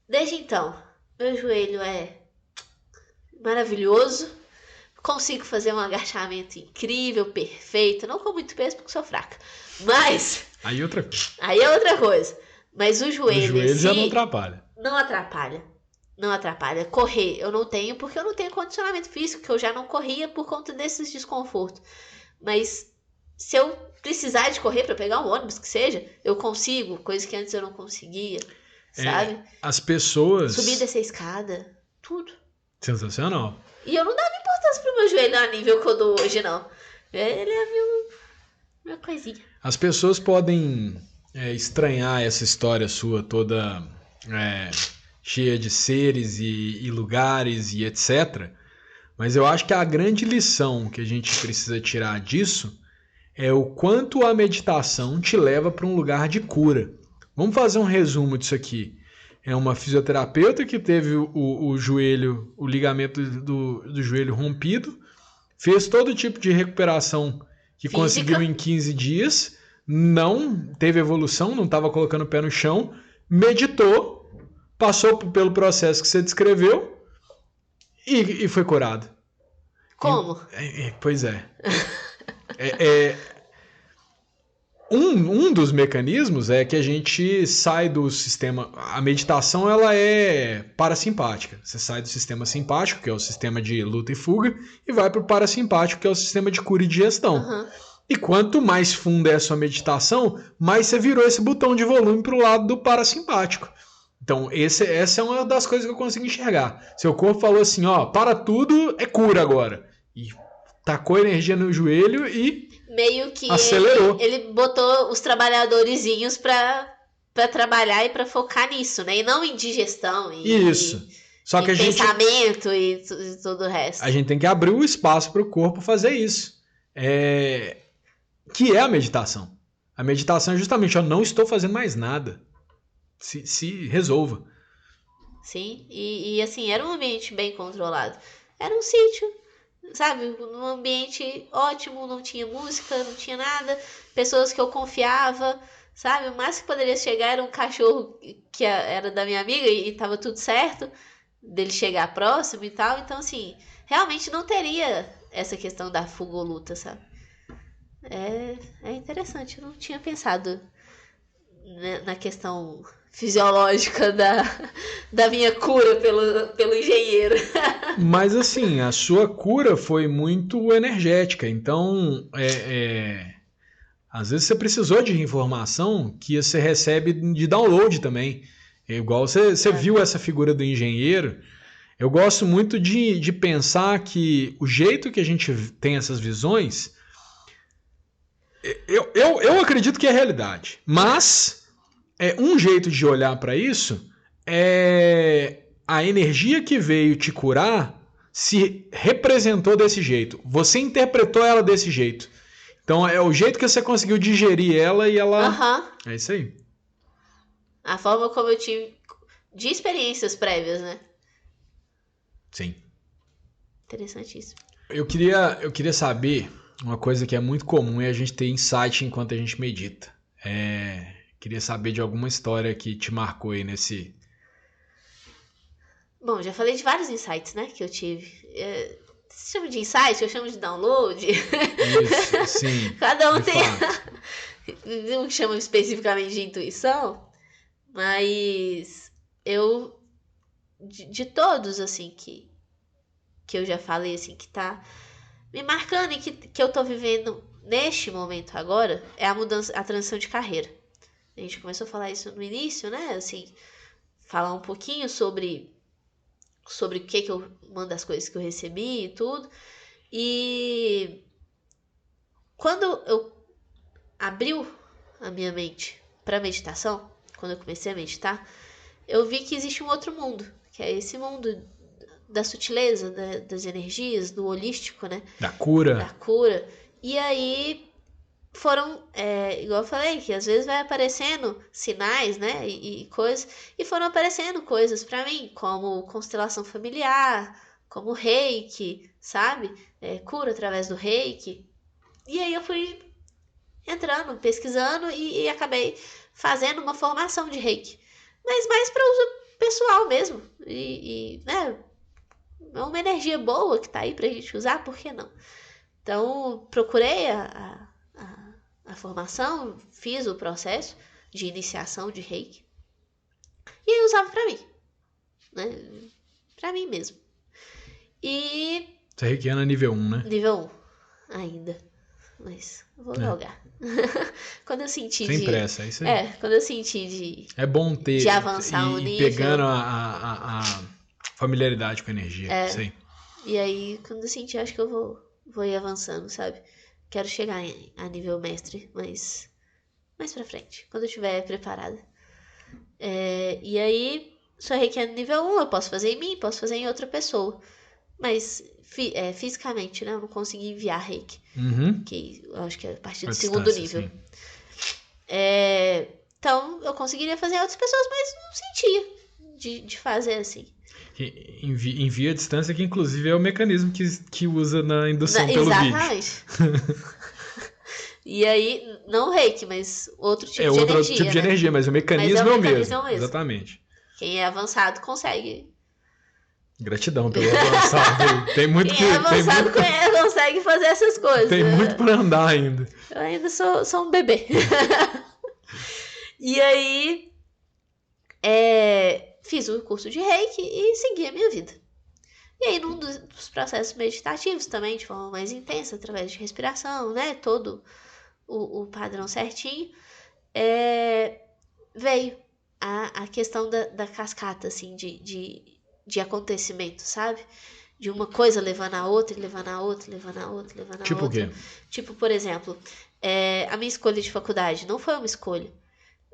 Desde então, meu joelho é maravilhoso. Consigo fazer um agachamento incrível, perfeito. Não com muito peso porque sou fraca. Mas. Aí outra coisa. Aí é outra coisa. Mas o joelho em si já não atrapalha. Não atrapalha. Não atrapalha. Correr eu não tenho porque eu não tenho condicionamento físico, que eu já não corria por conta desses desconfortos. Mas se eu precisar de correr para pegar um ônibus, que seja, eu consigo, coisa que antes eu não conseguia, sabe? As pessoas... Subir dessa escada, tudo. Sensacional. E eu não dava importância pro meu joelho a nível que eu dou hoje, não. Ele é minha coisinha. As pessoas podem estranhar essa história sua toda cheia de seres e lugares e etc. Mas eu acho que a grande lição que a gente precisa tirar disso é o quanto a meditação te leva para um lugar de cura. Vamos fazer um resumo disso aqui. É uma fisioterapeuta que teve o joelho, o ligamento do joelho rompido, fez todo tipo de recuperação que Física. Conseguiu em 15 dias, não teve evolução, não estava colocando o pé no chão, meditou, passou pelo processo que você descreveu e foi curado. Como? Pois é. Um dos mecanismos é que a gente sai do sistema... A meditação ela é parasimpática. Você sai do sistema simpático, que é o sistema de luta e fuga, e vai para o parasimpático, que é o sistema de cura e digestão. Uhum. E quanto mais funda é a sua meditação, mais você virou esse botão de volume para o lado do parasimpático. Então, essa é uma das coisas que eu consigo enxergar. Seu corpo falou assim, ó, para tudo, é cura agora. E tacou energia no joelho e... meio que acelerou. Ele botou os trabalhadorzinhos pra trabalhar e pra focar nisso, né? E não em digestão Isso. Só que pensamento e tudo o resto. A gente tem que abrir o espaço para o corpo fazer isso. Que é a meditação. A meditação é justamente, eu não estou fazendo mais nada. Se resolva. Sim, e assim, era um ambiente bem controlado. Era um sítio, sabe, num ambiente ótimo, não tinha música, não tinha nada, pessoas que eu confiava, sabe, o máximo que poderia chegar era um cachorro que era da minha amiga e tava tudo certo, dele chegar próximo e tal, então assim, realmente não teria essa questão da fuga ou luta, sabe. É interessante, eu não tinha pensado na questão fisiológica da minha cura pelo engenheiro. Mas assim, a sua cura foi muito energética, então às vezes você precisou de informação que você recebe de download também. É igual você viu essa figura do engenheiro. Eu gosto muito de pensar que o jeito que a gente tem essas visões, eu acredito que é realidade, mas um jeito de olhar para isso é a energia que veio te curar se representou desse jeito. Você interpretou ela desse jeito. Então é o jeito que você conseguiu digerir ela e ela... Uhum. É isso aí. A forma como eu tive de experiências prévias, né? Sim. Interessantíssimo. Eu queria saber uma coisa que é muito comum é a gente ter insight enquanto a gente medita. Queria saber de alguma história que te marcou aí nesse... Bom, já falei de vários insights, né, que eu tive. Você chama de insight, eu chamo de download. Isso, sim. Cada um tem... Não chama especificamente de intuição, mas eu... De todos, assim, que eu já falei, assim, que tá me marcando e que eu tô vivendo neste momento agora, é a mudança, a transição de carreira. A gente começou a falar isso no início, né? Assim, falar um pouquinho sobre o que uma das coisas que eu recebi e tudo. E quando eu abriu a minha mente para meditação, quando eu comecei a meditar, eu vi que existe um outro mundo, que é esse mundo da sutileza, das energias, do holístico, né? Da cura. Da cura. E aí foram, igual eu falei, que às vezes vai aparecendo sinais, né? E coisas. E foram aparecendo coisas para mim, como constelação familiar, como reiki, sabe? Cura através do reiki. E aí eu fui entrando, pesquisando e acabei fazendo uma formação de reiki. Mas mais para uso pessoal mesmo. Né? É uma energia boa que tá aí pra gente usar, por que não? Então, procurei a formação, fiz o processo de iniciação de reiki. E aí usava pra mim. Né? Pra mim mesmo. E... Você é reikiana nível 1, né? Nível 1 ainda. Mas vou galgar. Quando eu senti sem pressa, é isso aí. Quando eu senti é bom ter de avançar um nível. Pegando a familiaridade com a energia. Sim. E aí, quando eu senti, acho que eu vou ir avançando, sabe? Quero chegar a nível mestre, mas mais pra frente, quando eu estiver preparada. E aí, sou reikiana nível 1, eu posso fazer em mim, posso fazer em outra pessoa. Mas fisicamente, né? Eu não consegui enviar reiki. Que eu acho que é a partir do segundo nível. Então, eu conseguiria fazer em outras pessoas, mas não sentia de fazer assim. Envia a distância, que inclusive é o mecanismo que usa na indução pelo vídeo. Exatamente. E aí, não reiki, mas outro tipo de outro energia. Tipo de energia, mas o mecanismo é o mesmo. Exatamente. Quem é avançado consegue. Gratidão pelo avançado. Tem muito Quem é avançado consegue fazer essas coisas. Tem muito pra andar ainda. Eu ainda sou um bebê. E aí, fiz o curso de reiki e segui a minha vida. E aí, num dos processos meditativos também, de forma mais intensa, através de respiração, né? Todo o padrão certinho, veio a questão da cascata, assim, de acontecimento, sabe? De uma coisa levando a outra, levando a outra, levando a outra, levando a tipo outra. Tipo o quê? Tipo, por exemplo, a minha escolha de faculdade não foi uma escolha.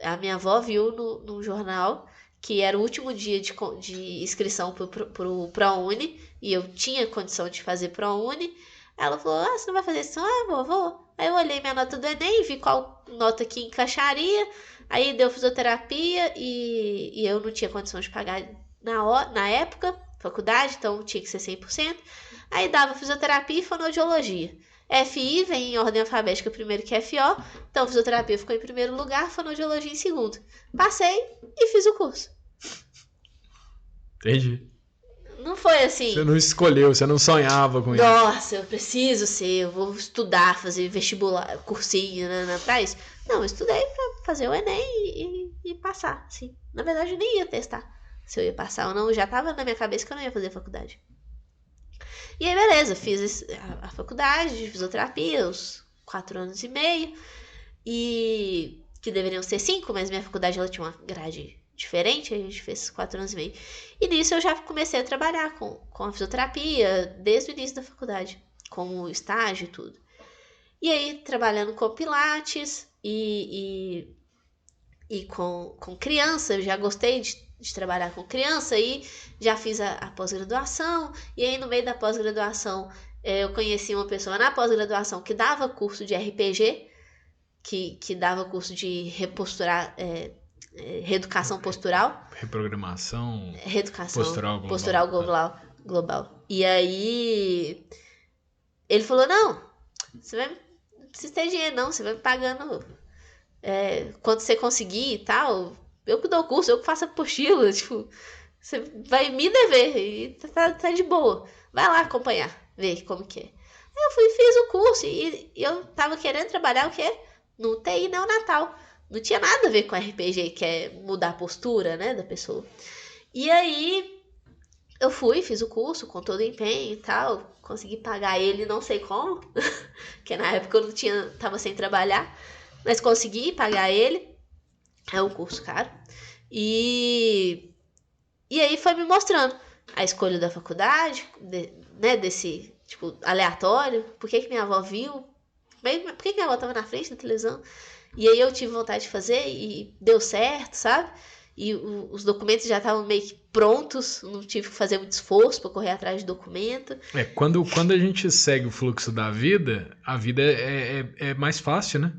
A minha avó viu num jornal que era o último dia de inscrição pro ProUni, e eu tinha condição de fazer ProUni. Ela falou, você não vai fazer isso? Vou. Aí eu olhei minha nota do Enem, vi qual nota que encaixaria, aí deu fisioterapia, e eu não tinha condição de pagar na época, faculdade, então tinha que ser 100%. Aí dava fisioterapia e fonoaudiologia. FI vem em ordem alfabética primeiro que FO, então fisioterapia ficou em primeiro lugar, fonoaudiologia em segundo. Passei e fiz o curso. Entendi. Não foi assim. Você não escolheu, você não sonhava com isso. Nossa, eu preciso ser, eu vou estudar, fazer vestibular, cursinho, pra isso. Não, eu estudei pra fazer o Enem e passar, assim. Na verdade, eu nem ia testar se eu ia passar ou não, já tava na minha cabeça que eu não ia fazer faculdade. E aí, beleza, fiz a faculdade de fisioterapia, os 4 anos e meio, e que deveriam ser 5, mas minha faculdade ela tinha uma grade diferente, a gente fez 4 anos e meio. E nisso eu já comecei a trabalhar com a fisioterapia desde o início da faculdade, como estágio e tudo. E aí, trabalhando com pilates e com criança, eu já gostei de trabalhar com criança e já fiz a pós-graduação. E aí, no meio da pós-graduação, eu conheci uma pessoa na pós-graduação que dava curso de RPG, que dava curso de reposturar, reeducação postural. Reprogramação. Reeducação postural global. E aí, ele falou, não precisa ter dinheiro não, você vai me pagando quando você conseguir e tal, eu que dou o curso, eu que faço a apostila, tipo, você vai me dever e tá de boa, vai lá acompanhar, ver como que é. Aí eu fui e fiz o curso e eu tava querendo trabalhar o quê? No TI neonatal, não tinha nada a ver com RPG, que é mudar a postura, né, da pessoa. E aí eu fui, fiz o curso com todo empenho e tal, consegui pagar ele, não sei como, porque na época eu tava sem trabalhar, mas consegui pagar ele, é um curso caro, e aí foi me mostrando a escolha da faculdade, né, desse, tipo, aleatório, por que minha avó viu, por que minha avó tava na frente da televisão, E aí eu tive vontade de fazer e deu certo, sabe? E os documentos já estavam meio que prontos, não tive que fazer muito esforço para correr atrás de documento. Quando a gente segue o fluxo da vida, a vida é mais fácil, né?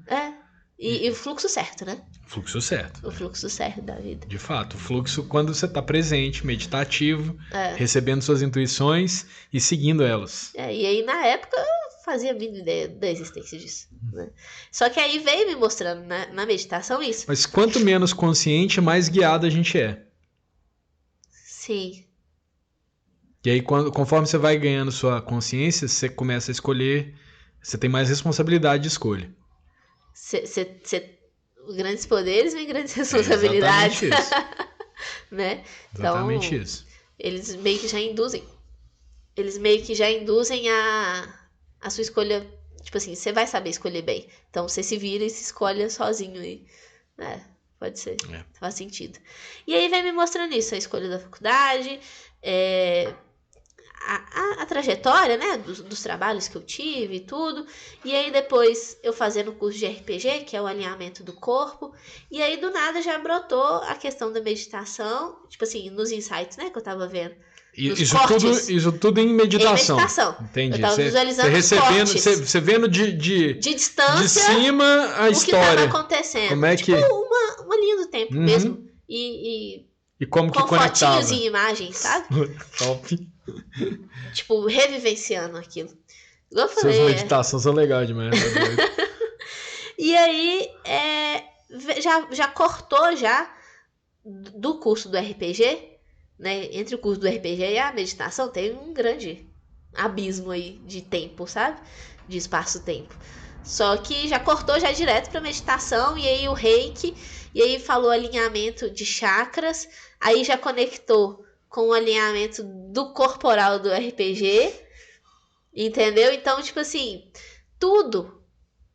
E o fluxo certo, né? Fluxo certo. O fluxo certo da vida. De fato, o fluxo quando você está presente, meditativo, recebendo suas intuições e seguindo elas. E aí na época eu fazia a mínima ideia da existência disso. Né? Só que aí veio me mostrando na meditação isso. Mas quanto menos consciente, mais guiado a gente é. Sim. E aí conforme você vai ganhando sua consciência, você começa a escolher, você tem mais responsabilidade de escolha. Grandes poderes vêm grandes responsabilidades. Exatamente isso. Né? Exatamente então, isso. Eles meio que já induzem a sua escolha. Tipo assim, você vai saber escolher bem. Então você se vira e se escolhe sozinho. Pode ser. Faz sentido. E aí vem me mostrando isso, a escolha da faculdade, a trajetória, né, dos trabalhos que eu tive e tudo. E aí depois eu fazendo o curso de RPG, que é o alinhamento do corpo. E aí do nada já brotou a questão da meditação, tipo assim, nos insights, né, que eu tava vendo. Isso tudo em meditação. Em meditação. Entendi. Eu tava visualizando os cortes. Você vendo de distância de cima a história. O que tava acontecendo. Como é que... uma linha do tempo mesmo. E como que com conectava. fotinhos e imagens, sabe? Top. Tipo, revivenciando aquilo. Igual eu falei. Suas meditações são legais demais. E aí, já cortou já do curso do RPG, né? Entre o curso do RPG e a meditação tem um grande abismo aí de tempo, sabe? De espaço-tempo. Só que já cortou já direto pra meditação, e aí o reiki, e aí falou alinhamento de chakras, aí já conectou com o alinhamento do corporal do RPG, entendeu? Então, tipo assim, tudo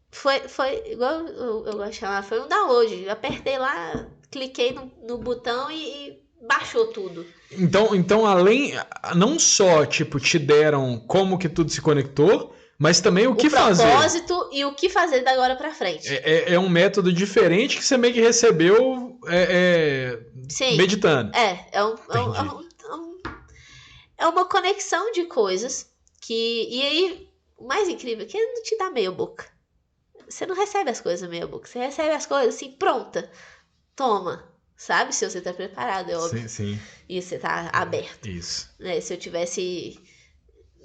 foi igual eu gosto de chamar, foi um download. Eu apertei lá, cliquei no botão e baixou tudo. Então, além, não só, tipo, te deram como que tudo se conectou, mas também o que fazer. O propósito e o que fazer da agora pra frente. É um método diferente que você meio que recebeu Sim, meditando. É uma conexão de coisas que... E aí, o mais incrível é que ele não te dá meia boca. Você não recebe as coisas meia boca. Você recebe as coisas assim, pronta. Toma. Sabe? Se você tá preparado, é óbvio. Sim. E você tá aberto. Isso. Né? Se eu tivesse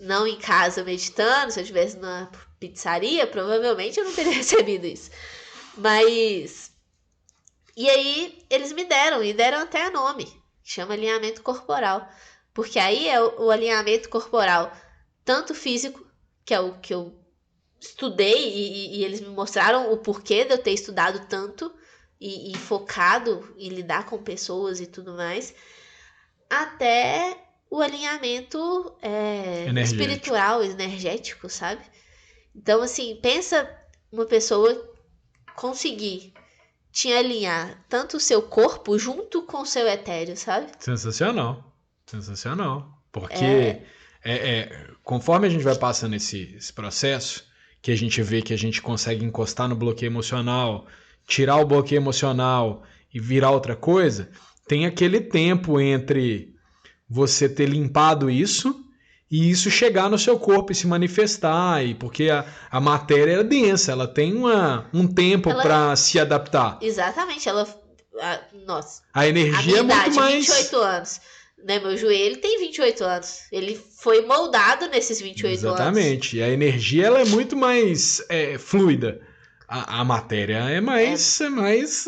não em casa meditando, se eu tivesse na pizzaria, provavelmente eu não teria recebido isso. Mas... E aí, eles me deram até nome. Que chama alinhamento corporal. Porque aí é o alinhamento corporal, tanto físico, que é o que eu estudei, e eles me mostraram o porquê de eu ter estudado tanto e focado em lidar com pessoas e tudo mais, até o alinhamento espiritual, energético, sabe? Então, assim, pensa uma pessoa conseguir te alinhar tanto o seu corpo junto com o seu etéreo, sabe? Sensacional. Porque conforme a gente vai passando esse processo, que a gente vê que a gente consegue encostar no bloqueio emocional, tirar o bloqueio emocional e virar outra coisa, tem aquele tempo entre você ter limpado isso e isso chegar no seu corpo e se manifestar, porque a matéria é densa, ela tem um tempo para se adaptar. Exatamente, nossa. A energia é muito mais... 28 anos. Né, meu joelho tem 28 anos. Ele foi moldado nesses 28 anos. Exatamente. A energia ela é muito mais fluida. A matéria é mais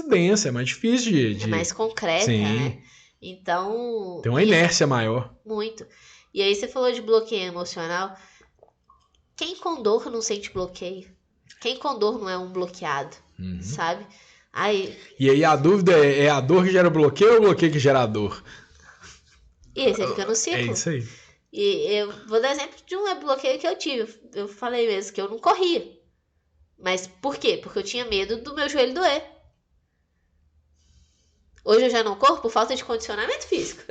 densa, é mais difícil de... É mais concreta, Sim. Né? Então... Tem uma inércia maior. Muito. E aí você falou de bloqueio emocional. Quem com dor não sente bloqueio? Quem com dor não é um bloqueado, sabe? E aí a dúvida é a dor que gera o bloqueio ou o bloqueio que gera a dor? E aí você fica no ciclo. É isso aí. E eu vou dar exemplo de um bloqueio que eu tive. Eu falei mesmo que eu não corria. Mas por quê? Porque eu tinha medo do meu joelho doer. Hoje eu já não corro por falta de condicionamento físico.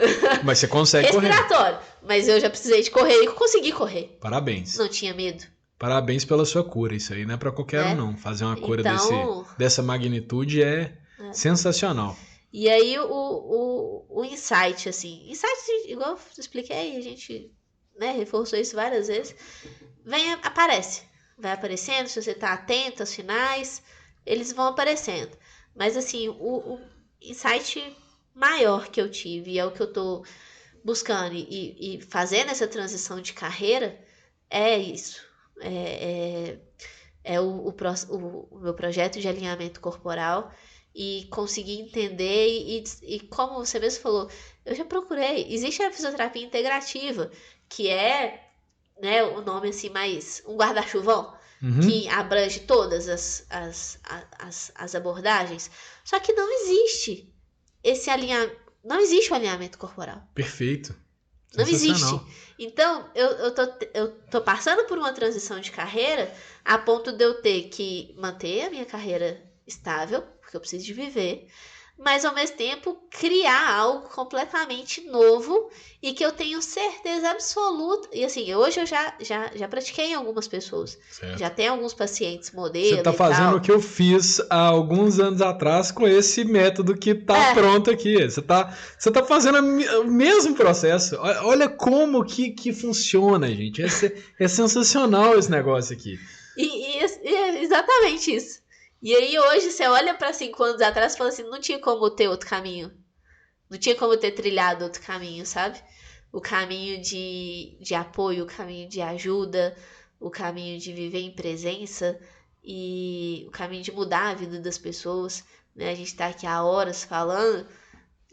Mas você consegue correr. Respiratório. Mas eu já precisei de correr e consegui correr. Parabéns. Não tinha medo. Parabéns pela sua cura. Isso aí não é pra qualquer um, não. Fazer uma cura Então, dessa magnitude é sensacional. E aí o insight, assim, igual eu expliquei, a gente, né, reforçou isso várias vezes, vai aparecendo, se você tá atento aos sinais, eles vão aparecendo. Mas assim, o insight maior que eu tive, e é o que eu tô buscando e fazendo essa transição de carreira, é isso. É o meu projeto de alinhamento corporal e conseguir entender e como você mesmo falou, eu já procurei, existe a fisioterapia integrativa, que é, né, o nome assim mais, um guarda-chuvão, que abrange todas as abordagens, só que não existe não existe o alinhamento corporal. Perfeito. Não existe. Então, eu tô passando por uma transição de carreira a ponto de eu ter que manter a minha carreira estável, porque eu preciso de viver, mas ao mesmo tempo criar algo completamente novo e que eu tenho certeza absoluta. E assim, hoje eu já pratiquei em algumas pessoas. Certo. Já tenho alguns pacientes modelo. Você tá fazendo o que eu fiz há alguns anos atrás com esse método que tá pronto aqui. Você tá fazendo o mesmo processo. Olha como que funciona, gente. É sensacional esse negócio aqui. E é exatamente isso. E aí hoje você olha para 5 anos atrás e fala assim, não tinha como ter outro caminho. Não tinha como ter trilhado outro caminho, sabe? O caminho de apoio, o caminho de ajuda, o caminho de viver em presença e o caminho de mudar a vida das pessoas. Né? A gente tá aqui há horas falando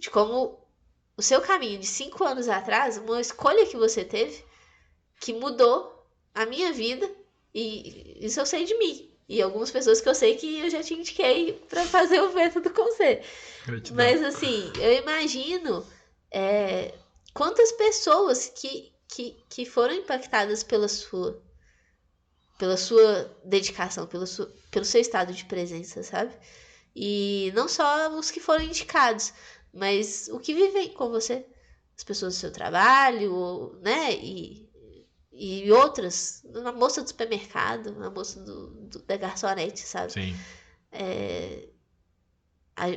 de como o seu caminho de 5 anos atrás, uma escolha que você teve, que mudou a minha vida, e isso eu sei de mim. E algumas pessoas que eu sei que eu já te indiquei para fazer o método com você. Mas assim, eu imagino quantas pessoas que foram impactadas pela sua dedicação, pelo seu estado de presença, sabe? E não só os que foram indicados, mas o que vivem com você. As pessoas do seu trabalho, né? E outras, uma moça do supermercado, uma moça da garçonete, sabe? Sim.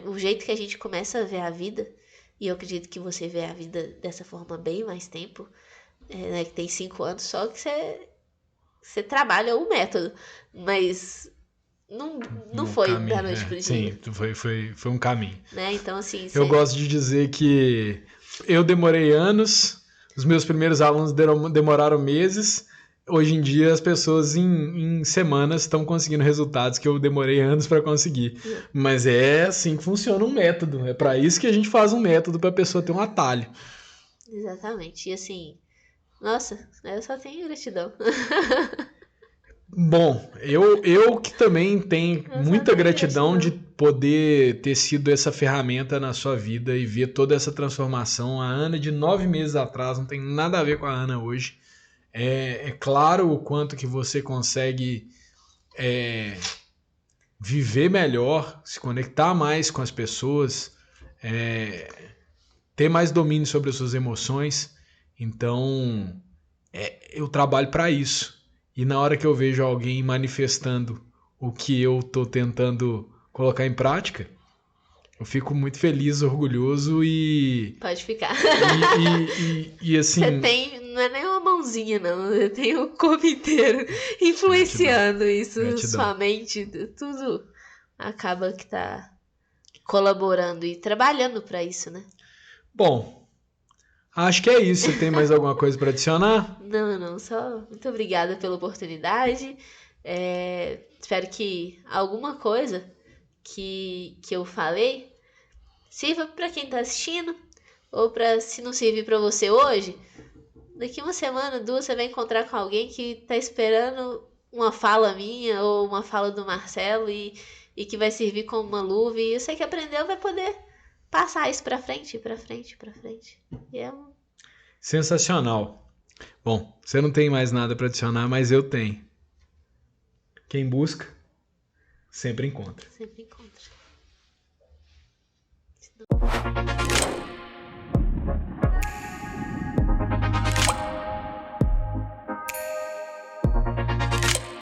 O jeito que a gente começa a ver a vida, e eu acredito que você vê a vida dessa forma há bem mais tempo, né, que tem 5 anos, só que você trabalha o método, mas não foi caminho, da noite pro dia. Sim, foi um caminho. Né? Então, assim, eu gosto de dizer que eu demorei anos, os meus primeiros alunos demoraram meses. Hoje em dia as pessoas em semanas estão conseguindo resultados que eu demorei anos para conseguir. Mas é assim que funciona um método. É para isso que a gente faz um método, para a pessoa ter um atalho. Exatamente. E assim, nossa, eu só tenho gratidão. Bom, eu que também tenho muita gratidão de poder ter sido essa ferramenta na sua vida e ver toda essa transformação. A Ana de 9 meses atrás não tem nada a ver com a Ana hoje. É claro o quanto que você consegue viver melhor, se conectar mais com as pessoas, ter mais domínio sobre as suas emoções. Então, eu trabalho para isso. E na hora que eu vejo alguém manifestando o que eu estou tentando colocar em prática, eu fico muito feliz, orgulhoso e... Pode ficar. E assim... Você tem, não é nem uma mãozinha, não. Você tem o corpo inteiro influenciando isso. Sua mente, tudo acaba que tá colaborando e trabalhando para isso, né? Bom, acho que é isso. Você tem mais alguma coisa para adicionar? Não. Só muito obrigada pela oportunidade. Espero que alguma coisa que eu falei sirva para quem tá assistindo, ou para, se não servir para você hoje, daqui uma semana, 2, você vai encontrar com alguém que tá esperando uma fala minha ou uma fala do Marcelo e que vai servir como uma luva, e você que aprendeu vai poder passar isso para frente. E sensacional. Bom, você não tem mais nada para adicionar, mas eu tenho. Quem busca, sempre encontra. Sempre encontra.